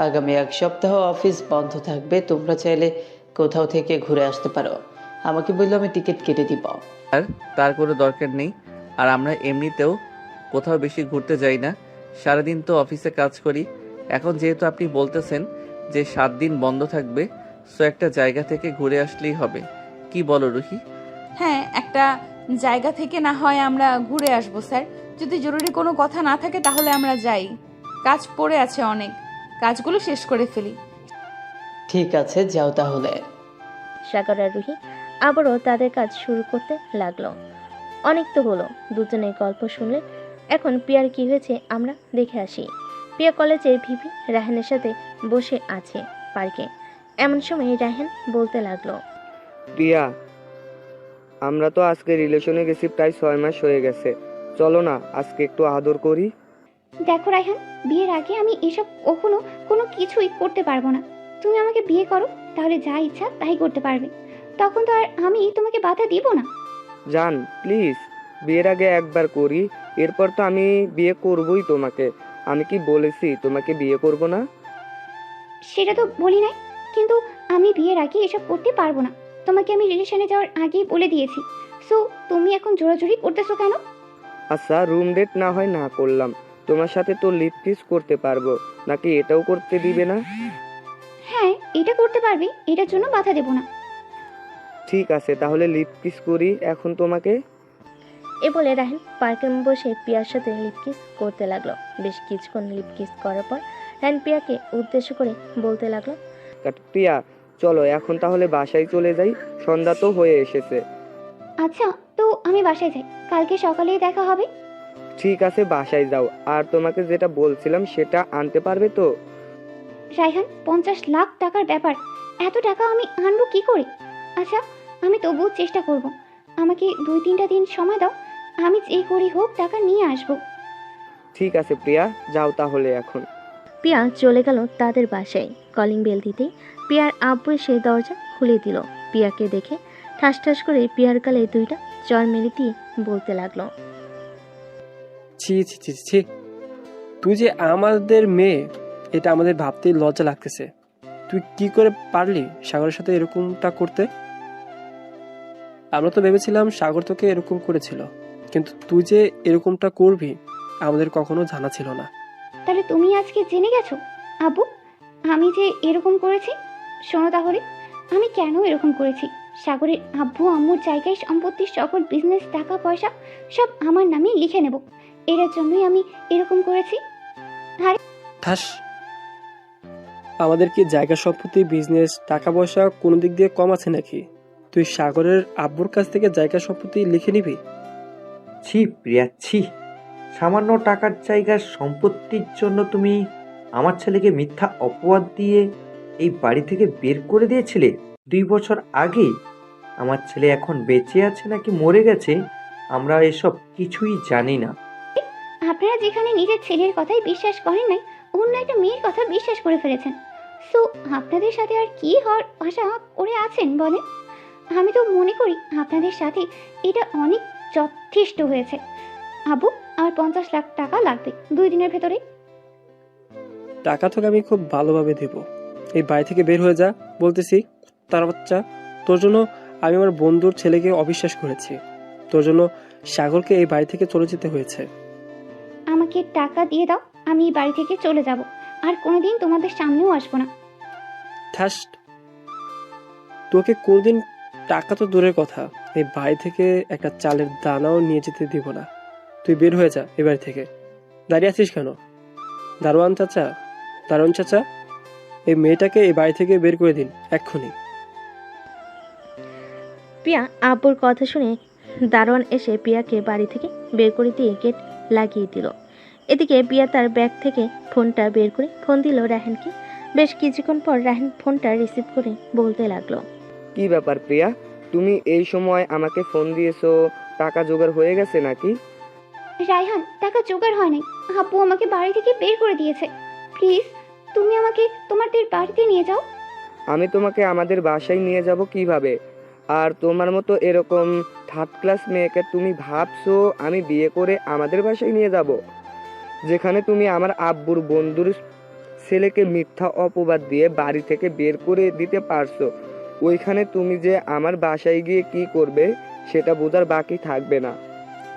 আগামী 1 সপ্তাহ অফিস বন্ধ থাকবে, তোমরা চাইলে কোথাও থেকে ঘুরে আসতে পারো। আমাকে বললে আমি টিকিট কেটে দিব। আর তার কোনো দরকার নেই। আর আমরা এমনিতেও কোথাও বেশি ঘুরতে যাই না, সারাদিন তো অফিসে কাজ করি। এখন যেহেতু আপনি বলতেছেন যে 7 দিন বন্ধ থাকবে, সো একটা জায়গা থেকে ঘুরে আসলেই হবে। কি বলো রুহি? হ্যাঁ, একটা জায়গা থেকে না হয় আমরা ঘুরে আসবো স্যার। যদি জরুরি কোনো কথা না থাকে তাহলে আমরা যাই। কাজ পড়ে আছে অনেক, কাজগুলো শেষ করে ফেলি। ঠিক আছে, যাও তাহলে। সাগর আর রুহি আবারও তাদের কাজ শুরু করতে লাগলো। অনেক তো হলো, দুজনের গল্প শুনলেন। এখন প্রিয়ার কি হয়েছে আমরা দেখে আসি। প্রিয়া কলেজের ভিপি রায়হানের সাথে বসে আছে পার্কে। এমন সময় রায়হান বলতে লাগলো, প্রিয়া, আমরা তো আজকে রিলেশনে গেছি প্রায় 6 মাস হয়ে গেছে। চলো না আজকে একটু আদর করি। দেখো রায়হান, বিয়ের আগে আমি এসব কখনো কোনো কিছুই করতে পারবো না। তুমি আমাকে বিয়ে করো, তাহলে যা ইচ্ছা তাই করতে পারবে। তখন তো আর আমি তোমাকে বাধা দিব না। জান, প্লিজ, বিয়ের আগে একবার করি, এরপর তো আমি বিয়ে করবই তোমাকে। আমি কি বলেছি তোমাকে বিয়ে করব না? সেটা তো বলি নাই, কিন্তু আমি বিয়ের আগে এসব করতে পারবো না। তোমাকে আমি রিলেশনে যাওয়ার আগেই বলে দিয়েছি। সো তুমি এখন জোরাজুরি করতেছো কেন? আচ্ছা, রুম ডেট না হয় না করলাম, তো তোমার সাথে তো লিপ কিস করতে পারবো, নাকি এটাও করতে দিবে না? হ্যাঁ, এটা করতে পারবি, এটার জন্য বাধা দেব না। ঠিক আছে, তাহলে লিপ কিস করি এখন তোমাকে। এ বলে রাহেন পার্কে বসে পিয়ার সাথে লিপ কিস করতে লাগলো। বেশ কিছুক্ষণ লিপ কিস করার পর রাহেন পিয়াকে উদ্দেশ্য করে বলতে লাগলো, প্রিয়া চলো এখন তাহলে বাসায় চলে যাই, সন্ধ্যা তো হয়ে এসেছে। আচ্ছা, তো আমি বাসায় যাই, কালকে সকালেই দেখা হবে। ঠিক আছে, বাসায় যাও। আর তোমাকে যেটা বলছিলাম সেটা আনতে পারবে তো? রায়হান, 50 লাখ টাকার ব্যাপার, এত টাকা আমি আনবো কি করে? আচ্ছা, আমি তবুও চেষ্টা করব। আমাকে 2-3টা দিন সময় দাও, আমি যে করি হোক টাকা নিয়ে আসবো। ঠিক আছে প্রিয়া, যাও তাহলে এখন। পিয়া চলে গেল তাদের বাসায়। কলিং বেল দিতেই পিয়ার আব্বু এসে দরজা খুলে দিল। পিয়াকে দেখে ঠাস ঠাস করে পিয়ার গালে 2টা চড় মেরে দিয়ে বলতে লাগলো, ছি ছি ছি ছি, তুই যে আমাদের মেয়ে, এটা আমাদের ভাবতেই লজ্জা লাগতেছে। তুই কি করে পারলি সাগরের সাথে এরকমটা করতে? আমরা তো ভেবেছিলাম সাগর তোকে এরকম করেছিল, কিন্তু তুই যে এরকমটা করবি আমাদের কখনো জানা ছিল না। তাহলে তুমি আজকে জেনে গেছো আব্বু আমি যে এরকম করেছি? শোনো তাহলে, আমি কেন এরকম করেছি। সাগরের আব্বু আম্মুর জায়গায় সম্পত্তির সকল বিজনেস, টাকা পয়সা সব আমার নামে লিখে নেব, এর জন্যই আমি এরকম করেছি। আর ঠাস, আমাদের কি জায়গা সম্পত্তি, বিজনেস, টাকা পয়সা কোনো দিক দিয়ে কম আছে নাকি? তুই সাগরের আব্বুর কাছ থেকে জায়গা সম্পত্তি লিখে নিবি? ছি প্রিয়া, ছি। সামান্য টাকার জায়গার সম্পত্তির জন্য তুমি আমার ছেলেকে মিথ্যা অপবাদ দিয়ে এই বাড়ি থেকে বের করে দিয়েছিলে 2 বছর আগে। আমার ছেলে এখন বেঁচে আছে নাকি মরে গেছে আমরা এসব কিছুই জানি না। আপনারা যেখানে নিজের ছেলের কথাই বিশ্বাস করেন নাই, অন্য একটা মেয়ের কথা বিশ্বাস করে ফেলেছেন। সো আপনাদের সাথে আর কি হওয়ার আশা করে আছেন বলেন? আমি তো মনে করি আপনাদের সাথে এটা অনেক যথেষ্ট হয়েছে। আবু, আমার 50 লাখ টাকা লাগবে 2 দিনের ভেতরে। টাকা তোকে আমি খুব ভালোভাবে দেব, এই বাড়ি থেকে বের হয়ে যা বলতেছি। তার বাচ্চা, তোর জন্য আমি আমার বন্ধুর ছেলেকে অবিশ্বাস করেছি, তোর জন্য সাগরকে এই বাড়ি থেকে চলে যেতে হয়েছে। আমাকে টাকা দিয়ে দাও, আমি এই বাড়ি থেকে চলে যাব, আর কোনোদিন তোমাদের সামনেও আসবো না। ঠাস, তোকে কোনদিন টাকা তো দূরের কথা, এই বাড়ি থেকে একটা চালের দানাও নিয়ে যেতে দিব না। তুই বের হয়ে যা এই বাড়ি থেকে। দাঁড়িয়ে আছিস কেন? দারোয়ান চাচা, দারোয়ান চাচা, এই মেয়েটাকে এই বাড়ি থেকে বের করে দিন এক্ষুনি। পিয়া আব্বুর কথা শুনে দারোয়ান এসে পিয়াকে বাড়ি থেকে বের করে দিয়ে গেট লাগিয়ে দিল। এদিকে পিয়া তার ব্যাগ থেকে ফোনটা বের করে ফোন দিল রাহেনকে। বেশ কিছুক্ষণ পর রাহেন ফোনটা রিসিভ করে বলতে লাগলো, কি ব্যাপার প্রিয়া, তুমি এই সময় আমাকে ফোন দিয়েছো? টাকা জোগাড় হয়ে গেছে নাকি? রায়হান, টাকা জোগাড় হয় নাই, আব্বু আমাকে বাড়ি থেকে বের করে দিয়েছে। প্লিজ তুমি আমাকে তোমাদের বাড়িতে নিয়ে যাও। আমি তোমাকে আমাদের বাসায় নিয়ে যাব কিভাবে? আর তোমার মতো এরকম থার্ড ক্লাস মেয়েকে তুমি ভাবছো আমি বিয়ে করে আমাদের বাসায় নিয়ে যাব, যেখানে তুমি আমার আব্বুর বন্ধুর ছেলেকে মিথ্যা অপবাদ দিয়ে বাড়ি থেকে বের করে দিতে পারছো? ওইখানে তুমি যে আমার বাসায় গিয়ে কি করবে সেটা বোঝার বাকি থাকবে না।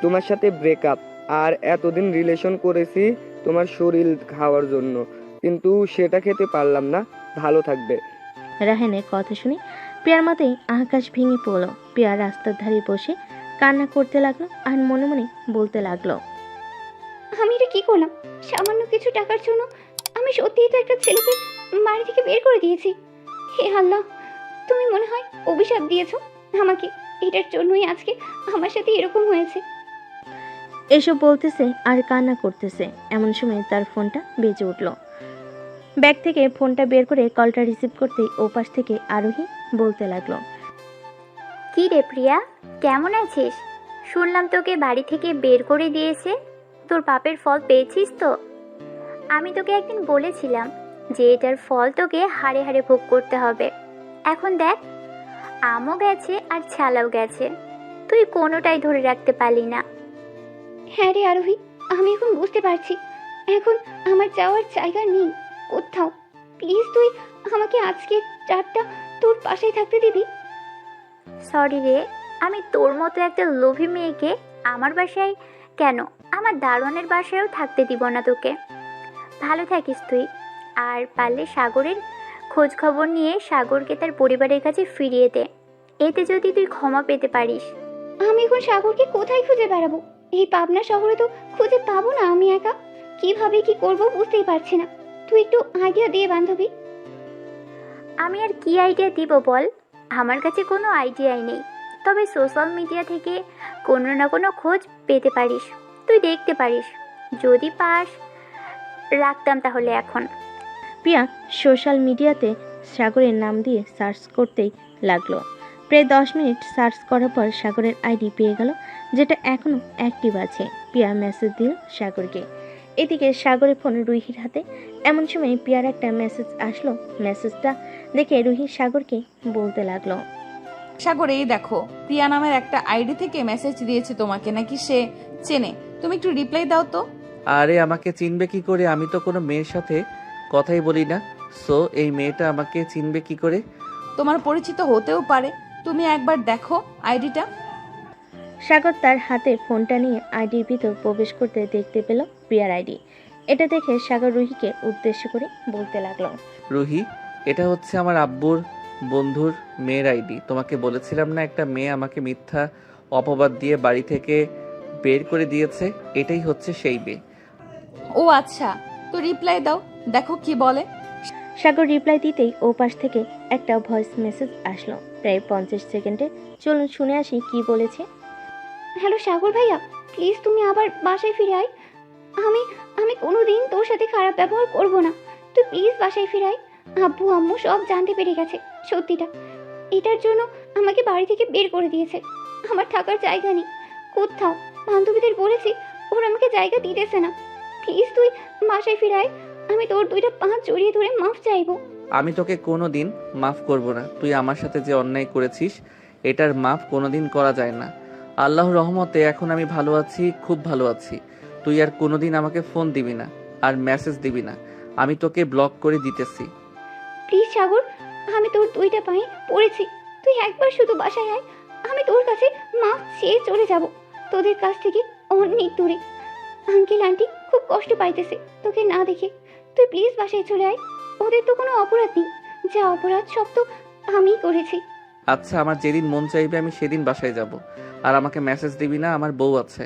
তোমার সাথে ব্রেকআপ, আর এতদিন রিলেশন করেছি তোমার শরীর খাওয়ার জন্য, কিন্তু সেটা খেতে পারলাম না। ভালো থাকবে। রাহেনের কথা শুনে পিয়ার মাথায় আকাশ ভেঙে পড়লো। পিয়া রাস্তার ধারে বসে কান্না করতে লাগলো আর মনে মনে বলতে লাগলো, আমি এটা কি করলাম? সামান্য কিছু টাকার জন্য আমি সত্যিই তো একটা ছেলেকে বাড়ি থেকে বের করে দিয়েছি। হে আল্লাহ, তুমি মনে হয় অভিশাপ দিয়েছো আমাকে, এটার জন্যই আজকে আমার সাথে এরকম হয়েছে। এসব বলতেছে আর কান্না করতেছে। এমন সময় তার ফোনটা বেজে উঠল। ব্যাগ থেকে ফোনটা বের করে কলটা রিসিভ করতেই ওপাশ থেকে আরোহী বলতে লাগলো, কি রে প্রিয়া, কেমন আছিস? শুনলাম তোকে বাড়ি থেকে বের করে দিয়েছে, তোর পাপের ফল পেয়েছিস তো? আমি তোকে একদিন বলেছিলাম যে এটার ফল তোকে হাড়ে হাড়ে ভোগ করতে হবে। এখন দেখ, আমও গেছে আর ছালাও গেছে, তুই কোনোটাই ধরে রাখতে পারলি না। হ্যাঁ রে আরোহী, আমি এখন বুঝতে পারছি এখন আমার যাওয়ার জায়গা নেই কোথাও। প্লিজ তুই আমাকে আজকে রাতটা তোর পাশেই থাকতে দিবি। সরি রে, আমি তোর মতো একটা লোভী মেয়েকে আমার বাসায় কেন, আমার দারোয়ানের বাসায়ও থাকতে দিব না তোকে। ভালো থাকিস তুই। আর পারলে সাগরের খোঁজ খবর নিয়ে সাগরকে তার পরিবারের কাছে ফিরিয়ে দে। এতে যদি তুই ক্ষমা পেতে পারিস। আমি এখন সাগরকে কোথায় খুঁজে বেড়াবো? এই পাবনা শহরে তো খুঁজে পাবো না আমি একা। কিভাবে কি করব বুঝতেই পারছি না। তুই একটু আইডিয়া দিয়ে বান্ধবী। আমি আর কি আইডিয়া দিব বল? আমার কাছে কোনো আইডিয়াই নেই, তবে সোশ্যাল মিডিয়া থেকে কোনো না কোনো খোঁজ পেতে পারিস, তুই দেখতে পারিস। যদি পাস রাখতাম তাহলে এখন। প্রিয়া সোশ্যাল মিডিয়াতে সাগরের নাম দিয়ে সার্চ করতেই লাগলো। প্রায় 10 মিনিট সার্চ করার পর সাগরের আইডি পেয়ে গেল, যেটা এখনও অ্যাক্টিভ আছে। প্রিয়া মেসেজ দিল সাগরকে। এদিকে সাগরের ফোন রুহির হাতে। এমন সময় প্রিয়ার একটা মেসেজ আসলো। মেসেজটা দেখে রুহি সাগরকে বলতে লাগলো, সাগর এই দেখো, প্রিয়া নামের একটা আইডি থেকে মেসেজ দিয়েছে তোমাকে, নাকি সে চেনে? তুমি একটু রিপ্লাই দাও তো। আরে আমাকে চিনবে কি করে? আমি তো কোনো মেয়ের সাথে কথাই বলি না। সো এই মেয়েটা আমাকে চিনবে কি করে? তোমার পরিচিত হতেও পারে, তুমি একবার দেখো আইডিটা। সাগর তার হাতে ফোনটা নিয়ে আইডির ভিতর প্রবেশ করতে দেখতে পেল প্রিয়ার আইডি। এটা দেখে সাগর রুহিকে উদ্দেশ্য করে বলতে লাগলো, রুহি, এটা হচ্ছে আমার আব্বুর বন্ধুর মেয়ের আইডি। তোমাকে বলেছিলাম না একটা মেয়ে আমাকে মিথ্যা অপবাদ দিয়ে বাড়ি থেকে বের করে দিয়েছে? এটাই হচ্ছে সেই মেয়ে। ও আচ্ছা, তো রিপ্লাই দাও, দেখো কি বলে। সাগর রিপ্লাই দিতেই ও পাশ থেকে একটা ভয়েস মেসেজ আসলো প্রায় 50 সেকেন্ডে। চলুন শুনে আসি কি বলেছে। হ্যালো সাগর ভাইয়া, প্লিজ তুমি আবার বাসায় ফিরে আয়। আমি আমি কোনোদিন তোর সাথে খারাপ ব্যবহার করব না। তুই প্লিজ বাসায় ফিরে আয়। আব্বু আম্মু সব জানতে পেরে গেছে সত্যিটা। এটার জন্য আমাকে বাড়ি থেকে বের করে দিয়েছে। আমার থাকার জায়গা নেই কোথাও। বান্ধবীদের বলেছি, ওরা আমাকে জায়গা দিতেছে না। প্লিজ তুই বাসায় ফিরে আয়। আমি তোর 2টা পা জড়িয়ে ধরে মাফ চাইবো। আমি তোকে কোনোদিন মাফ করব না। তুই আমার সাথে যে অন্যায় করেছিস এটার মাফ কোনোদিন করা যায় না। আল্লাহর রহমতে এখন আমি ভালো আছি, খুব ভালো আছি। তুই আর কোনোদিন আমাকে ফোন দিবি না আর মেসেজ দিবি না। আমি তোকে ব্লক করে দিতেছি। প্লিজ সাগর, আমি তোর 2টা পায়ে পড়েছি। তুই একবার শুধু বাসায় আয়। আমি তোর কাছে মাফ চেয়ে চলে যাব, তোদের কাছ থেকে অনেক দূরে। আঙ্কেল আন্টি খুব কষ্ট পাইতেছে তোকে না দেখে। তুই প্লিজ বাসায় চলে আয়। ওদের তো কোনো অপরাধ নেই, যা অপরাধ সব তো আমিই করেছি। আচ্ছা, আমার যেদিন মন চাইবে আমি সেদিন বাসায় যাব। আর আমাকে মেসেজ দিবি না, আমার বউ আছে।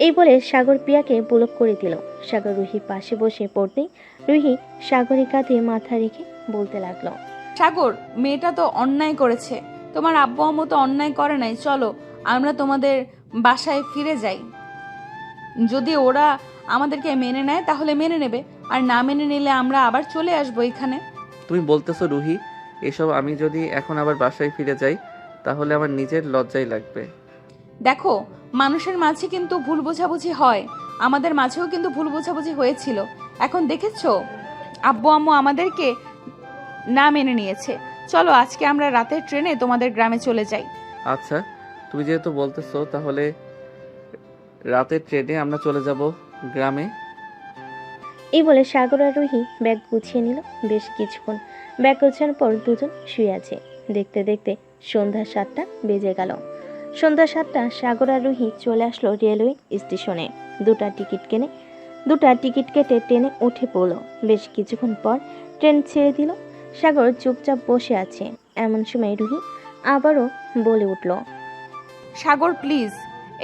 এই বলে সাগর প্রিয়াকে ব্লক করে দিল। সাগর রুহির পাশে বসে পড়তেই রুহি সাগরের কাঁধে মাথা রেখে বলতে লাগলো, সাগর, মেয়েটা তো অন্যায় করেছে। তোমার আব্বু আম্মু তো অন্যায় করে নাই। চলো আমরা তোমাদের বাসায় ফিরে যাই। যদি ওরা আমাদেরকে মেনে নেয় তাহলে মেনে নেবে, আর না মেনে নিলে আমরা আবার চলে আসবো এখানে। তুমি বলতেছো রুহি এসব? আমি যদি এখন আবার বাসায় ফিরে যাই তাহলে আমার নিজের লজ্জাই লাগবে। দেখো, মানুষের মাঝে কিন্তু ভুল বোঝাবুঝি হয়। আমাদের মাঝেও কিন্তু ভুল বোঝাবুঝি হয়েছিল। এখন দেখেছো আব্বু আম্মু আমাদেরকে না মেনে নিয়েছে। চলো আজকে আমরা রাতের ট্রেনে তোমাদের গ্রামে চলে যাই। আচ্ছা, তুমি যেহেতু বলতেছো তাহলে রাতের ট্রেনে আমরা চলে যাব গ্রামে। এই বলে সাগর আর রুহি ব্যাগ গুছিয়ে নিল। বেশ কিছুক্ষণ ব্যাগ গোছানোর পর দুজন শুয়ে আছে। দেখতে দেখতে সন্ধ্যা 7টা বেজে গেল। সন্ধ্যা 7টা সাগর আর রুহি চলে আসলো রেলওয়ে স্টেশনে। 2টা টিকিট কেটে ট্রেনে উঠে পড়লো। বেশ কিছুক্ষণ পর ট্রেন ছেড়ে দিল। সাগর চুপচাপ বসে আছে। এমন সময় রুহি আবারও বলে উঠল, সাগর প্লিজ,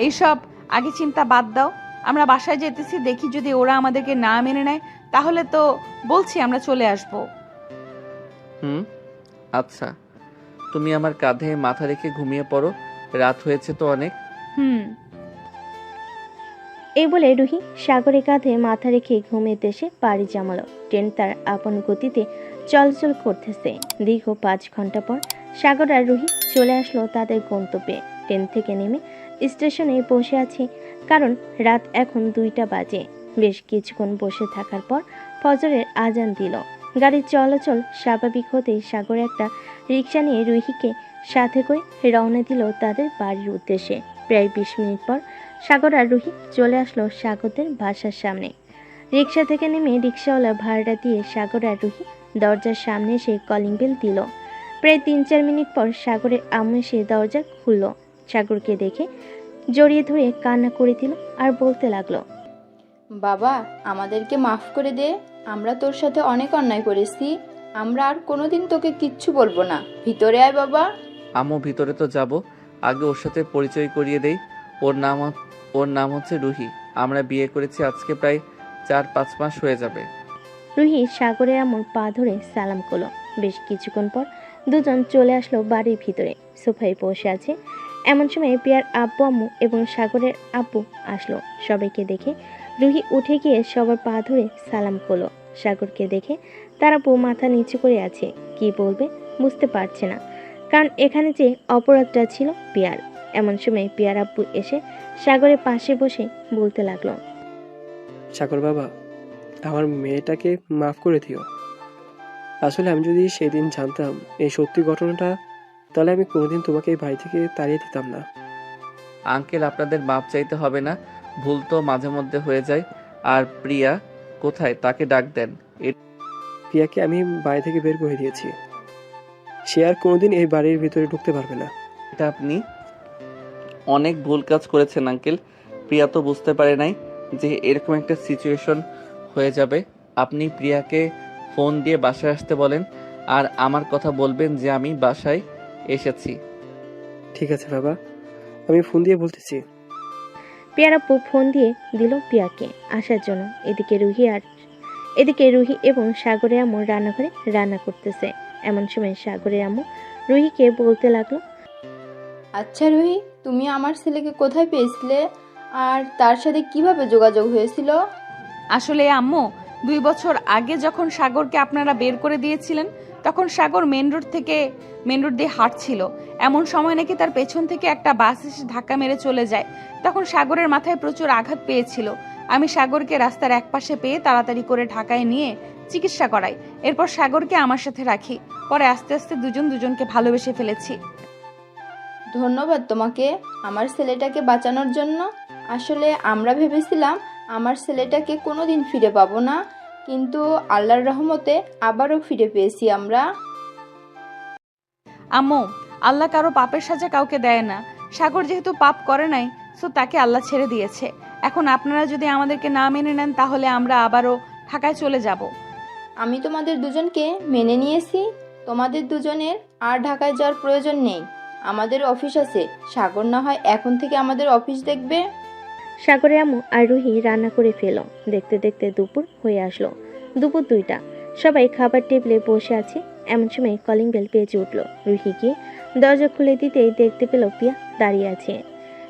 এইসব আগে চিন্তা বাদ দাও। আমরা বাসায় যেতেছি, দেখি যদি ওরা আমাদেরকে না মেনে নেয় তাহলে তো বলছি আমরা চলে আসব। আচ্ছা, তুমি আমার কাঁধে মাথা রেখে ঘুমিয়ে পড়ো, রাত হয়েছে তো অনেক। এই বলে রুহি সাগরের কাঁধে মাথা রেখে ঘুমের দেশে পাড়ি জমালো। ট্রেন তার আপন গতিতে চলাচল করতেছে। দীর্ঘ 5 ঘন্টা পর সাগর আর রুহি চলে আসলো তাদের গন্তব্যে। ট্রেন থেকে নেমে স্টেশনে বসে আছে, কারণ রাত এখন 2টা বাজে। বেশ কিছুক্ষণ বসে থাকার পর ফজরের আজান দিল। গাড়ির চলাচল স্বাভাবিক হতেই সাগর একটা রিক্সা নিয়ে রুহিকে সাথে করে রওনা দিল তাদের বাড়ির উদ্দেশ্যে। প্রায় 20 মিনিট পর সাগর আর রুহি চলে আসলো সাগরদের বাসার সামনে। রিক্সা থেকে নেমে রিক্সাওয়ালা ভাড়া দিয়ে সাগর আর রুহি দরজার সামনে এসে কলিং বেল দিল। প্রায় 3-4 মিনিট পর সাগরের আম্মু এসে দরজা খুলল। সাগরকে দেখে জড়িয়ে ধরে কান্না করে দিল আর বলতে লাগলো, বাবা আমাদেরকে মাফ করে দে, আমরা তোর সাথে অনেক অন্যায় করেছি, আমরা আর কোনোদিন তোকে কিচ্ছু বলবো না, ভিতরে আয় বাবা। আম্মু ভিতরে তো যাব, আগে ওর সাথে পরিচয় করিয়ে দেই। ওর নাম হচ্ছে রুহি। আমরা বিয়ে করেছি আজকে প্রায় 4-5 মাস হয়ে যাবে। রুহি সাগরের আম্মুর পা ধরে সালাম করলো। বেশ কিছুক্ষণ পর দুজন চলে আসলো বাড়ির ভিতরে। সোফায় বসে আছে। এমন সময় পিয়ার আব্বু আম্মু এবং সাগরের আব্বু আসলো। সবাইকে দেখে রুহি উঠে গিয়ে সবার পা ধরে সালাম করলো। সাগরকে দেখে তার আব্বু মাথা নিচু করে আছে, কি বলবে বুঝতে পারছে না, কারণ এখানে যে অপরাধটা ছিল পিয়ার। এমন সময় পিয়ার আব্বু এসে সাগরের পাশে বসে বলতে লাগলো, সাগর বাবা, আমার মেয়েটাকে মাফ করে দিও। আসলে আমি যদি সেদিন জানতাম এই সত্যি ঘটনাটা, তাহলে আমি কোনোদিন তোমাকে এই বাড়ি থেকে তাড়িয়ে দিতাম না। আঙ্কেল, আপনাদের মাপ চাইতে হবে না, ভুল তো মাঝে মধ্যে হয়ে যায়। আর প্রিয়া কোথায়, তাকে ডাক দেন। প্রিয়াকে আমি বাড়ি থেকে বের করে দিয়েছি, সে আর কোনোদিন এই বাড়ির ভিতরে ঢুকতে পারবে না। এটা আপনি অনেক ভুল কাজ করেছেন আঙ্কেল। প্রিয়া তো বুঝতে পারে নাই যে এরকম একটা সিচুয়েশন হয়ে যাবে। আপনি প্রিয়াকে ফোন দিয়ে বাসায় আসতে বলেন, আর আমার কথা বলবেন যে আমি বাসায় এসেছি। ঠিক আছে বাবা, আমি ফোন দিয়ে বলতেছি। পিয়ার আব্বু ফোন দিয়ে দিল পিয়াকে আসার জন্য। এদিকে রুহি এবং সাগরের আম্মু রান্নাঘরে রান্না করতেছে। এমন সময় সাগরের আম্মু রুহিকে বলতে লাগলো, আচ্ছা রুহি, তুমি আমার ছেলেকে কোথায় পেয়েছিলে আর তার সাথে কিভাবে যোগাযোগ হয়েছিল? আসলে আম্মু, 2 বছর আগে যখন সাগরকে আপনারা বের করে দিয়েছিলেন, তখন সাগর মেন রোড দিয়ে হাঁটছিল। এমন সময় নাকি তার পেছন থেকে একটা বাস এসে ধাক্কা মেরে চলে যায়। তখন সাগরের মাথায় প্রচুর আঘাত পেয়েছিল। আমি সাগরকে রাস্তার একপাশে পেয়ে তাড়াতাড়ি করে ঢাকায় নিয়ে চিকিৎসা করাই। এরপর সাগরকে আমার সাথে রাখি। পরে আস্তে আস্তে দুজনকে ভালোবেসে ফেলেছি। ধন্যবাদ তোমাকে আমার ছেলেটাকে বাঁচানোর জন্য। আসলে আমরা ভেবেছিলাম আমার ছেলেটাকে কোনোদিন ফিরে পাবো না, কিন্তু আল্লাহর রহমতে আবারও ফিরে পেয়েছি আমরা। আম্মু, আল্লাহ কারো পাপের সাজা কাউকে দেয় না। সাগর যেহেতু পাপ করে নাই, সো তাকে আল্লাহ ছেড়ে দিয়েছে। এখন আপনারা যদি আমাদেরকে না মেনে নেন, তাহলে আমরা আবারও ঢাকায় চলে যাব। আমি তোমাদের দুজনকে মেনে নিয়েছি, তোমাদের দুজনের আর ঢাকায় যাওয়ার প্রয়োজন নেই। আমাদের অফিস আছে, সাগর না হয় এখন থেকে আমাদের অফিস দেখবে। সাগরের আম্মু আর রুহি রান্না করে ফেলো। দেখতে দেখতে দুপুর হয়ে আসলো। দুপুর 2টা। সবাই খাবার টেবিলে বসে আছে। এমন সময় কলিং বেল বেজে উঠলো। রুহি গিয়ে দরজা খুলে দিতেই দেখতে পেল পিয়া দাঁড়িয়ে আছে।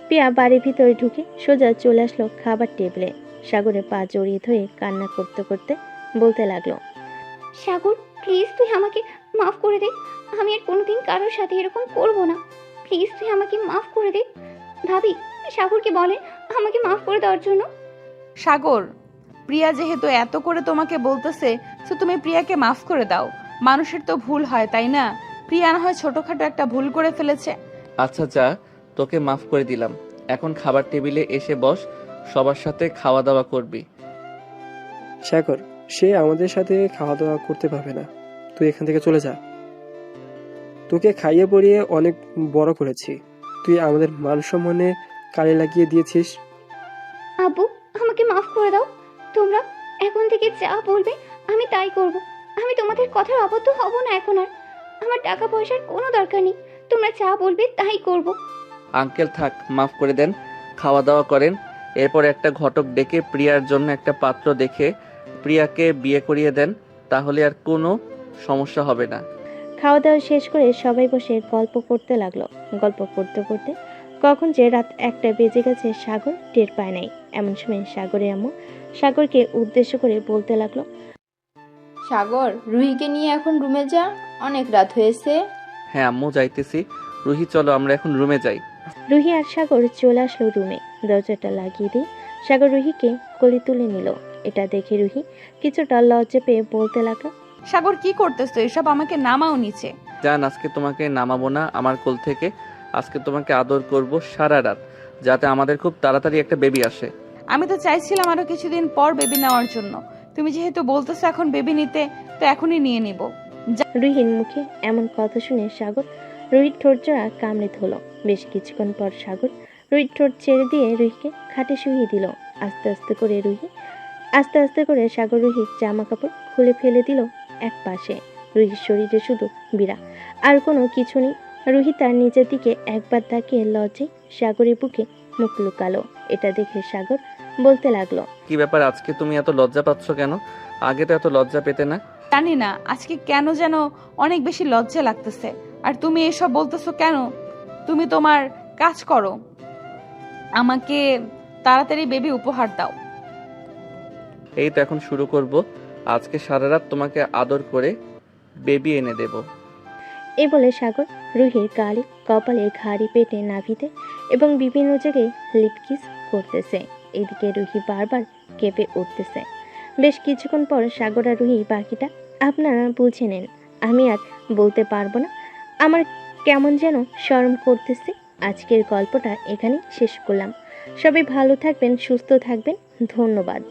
পিয়া বাড়ির ভিতরে ঢুকে সোজা চলে আসলো খাবার টেবিলে। সাগরের পা জড়িয়ে ধরে কান্না করতে করতে বলতে লাগলো, সাগর প্লিজ তুই আমাকে মাফ করে দে, আমি আর কোনোদিন কারোর সাথে এরকম করব না, প্লিজ তুই আমাকে মাফ করে দে। ভাবি সাগরকে বলে আমাকে মাফ করে দেওয়ার জন্য। সাগর, প্রিয়া যেহেতু এত করে তোমাকে বলতেছে, তো তুমি প্রিয়াকে মাফ করে দাও। মানুষের তো ভুল হয়, তাই না? প্রিয়া না হয় ছোটখাটো একটা ভুল করে ফেলেছে। আচ্ছা যা, তোকে মাফ করে দিলাম। এখন খাবার টেবিলে এসে বস, সবার সাথে খাওয়া দাওয়া করবি। সাগর, সে আমাদের সাথে খাওয়া দাওয়া করতে পারবে না, তুই এখান থেকে চলে যা। তোকে খাইয়ে পরিয়ে অনেক বড় করেছি, তুই আমাদের মান সম্মানে কালি লাগিয়ে দিয়েছিস। আব্বু আমাকে মাফ করে দাও, তোমরা এখন থেকে যা বলবে আমি তাই করব। আমি তোমাদের কথার অবদ্ধ হব না এখন আর। আমার টাকা পয়সার কোনো দরকার নেই, তোমরা যা বলবে তাই করব। আঙ্কেল থাক, মাফ করে দেন, খাওয়া দাওয়া করেন। এরপর একটা ঘটক ডেকে প্রিয়ার জন্য একটা পাত্র দেখে প্রিয়াকে বিয়ে করিয়ে দেন, তাহলে আর কোনো সমস্যা হবে না। খাওয়া দাওয়া শেষ করে সবাই বসে গল্প করতে লাগলো। গল্প করতে করতে কখন যে রাত 1টা বেজে গেছে সাগর টের পায় নাই। এমন সময় সাগরের আম্মু সাগরকে উদ্দেশ্য করে বলতে লাগলো, সাগর রুহিকে নিয়ে এখন রুমে যা, অনেক রাত হয়েছে। হ্যাঁ আম্মু, যাইতেছি। রুহি চলো আমরা এখন রুমে যাই। রুহি আর সাগর চলে আসলো রুমে। দরজাটা লাগিয়ে দিয়ে সাগর রুহিকে কোলে তুলে নিল। এটা দেখে রুহি কিছুটা লজ্জা পেয়ে বলতে লাগলো, সাগর কি করতেছো এসব? আমাকে নামাও নিচে। জান, আজকে তোমাকে নামাবো না আমার কোল থেকে, আজকে তোমাকে আদর করব সারা রাত, যাতে আমাদের খুব তাড়াতাড়ি একটা বেবি আসে। আমি তো চাইছিলাম আরো কিছুদিন পর বেবি নেওয়ার জন্য। তুমি যেহেতু বলতেছো এখন বেবি নিতে, তো এখনই নিয়ে নিব। রুহির মুখে এমন কথা শুনে সাগর রুহির ঠোঁটজোড়া কামড়ে ধরল। বেশ কিছুক্ষণ পর সাগর রুহির ঠোঁট ছেড়ে দিয়ে রুহিকে খাটে শুইয়ে দিল। আস্তে আস্তে করে সাগর রুহির জামা কাপড় খুলে ফেলে দিল এক পাশে। রুহির শরীরে শুধু বিড়া, আর কোনো কিছু নেই। রুহি তার নিজের দিকে একবার তাকিয়ে লজ্জায় সাগরের বুকে মুখ লুকালো। এটা দেখে সাগর বলতে লাগলো, কি ব্যাপার, আজকে তুমি এত লজ্জা পাচ্ছ কেন? আগে তো এত লজ্জা পেতে না। জানি না আজকে কেন যেন অনেক বেশি লজ্জা লাগতেছে। আর তুমি এসব বলতেছো কেন? তুমি তোমার কাজ করো, আমাকে তাড়াতাড়ি বেবি উপহার দাও। এই তো এখন শুরু করব। আজকে সারা রাত তোমাকে আদর করে বেবি এনে দেব। এ বলে সাগর রুহির গালে, কপালে, ঘাড়ি, পেটে, নাভিতে এবং বিভিন্ন জায়গায় লিপকিস করতেছে। এদিকে রুহি বারবার কেঁপে উঠতেছে। বেশ কিছুক্ষণ পর সাগর আর রুহি বাকিটা আপনারা বুঝে নেন। আমি আর বলতে পারবো না, আমার কেমন যেন শরম করতেছে। আজকের গল্পটা এখানেই শেষ করলাম। সবাই ভালো থাকবেন, সুস্থ থাকবেন। ধন্যবাদ।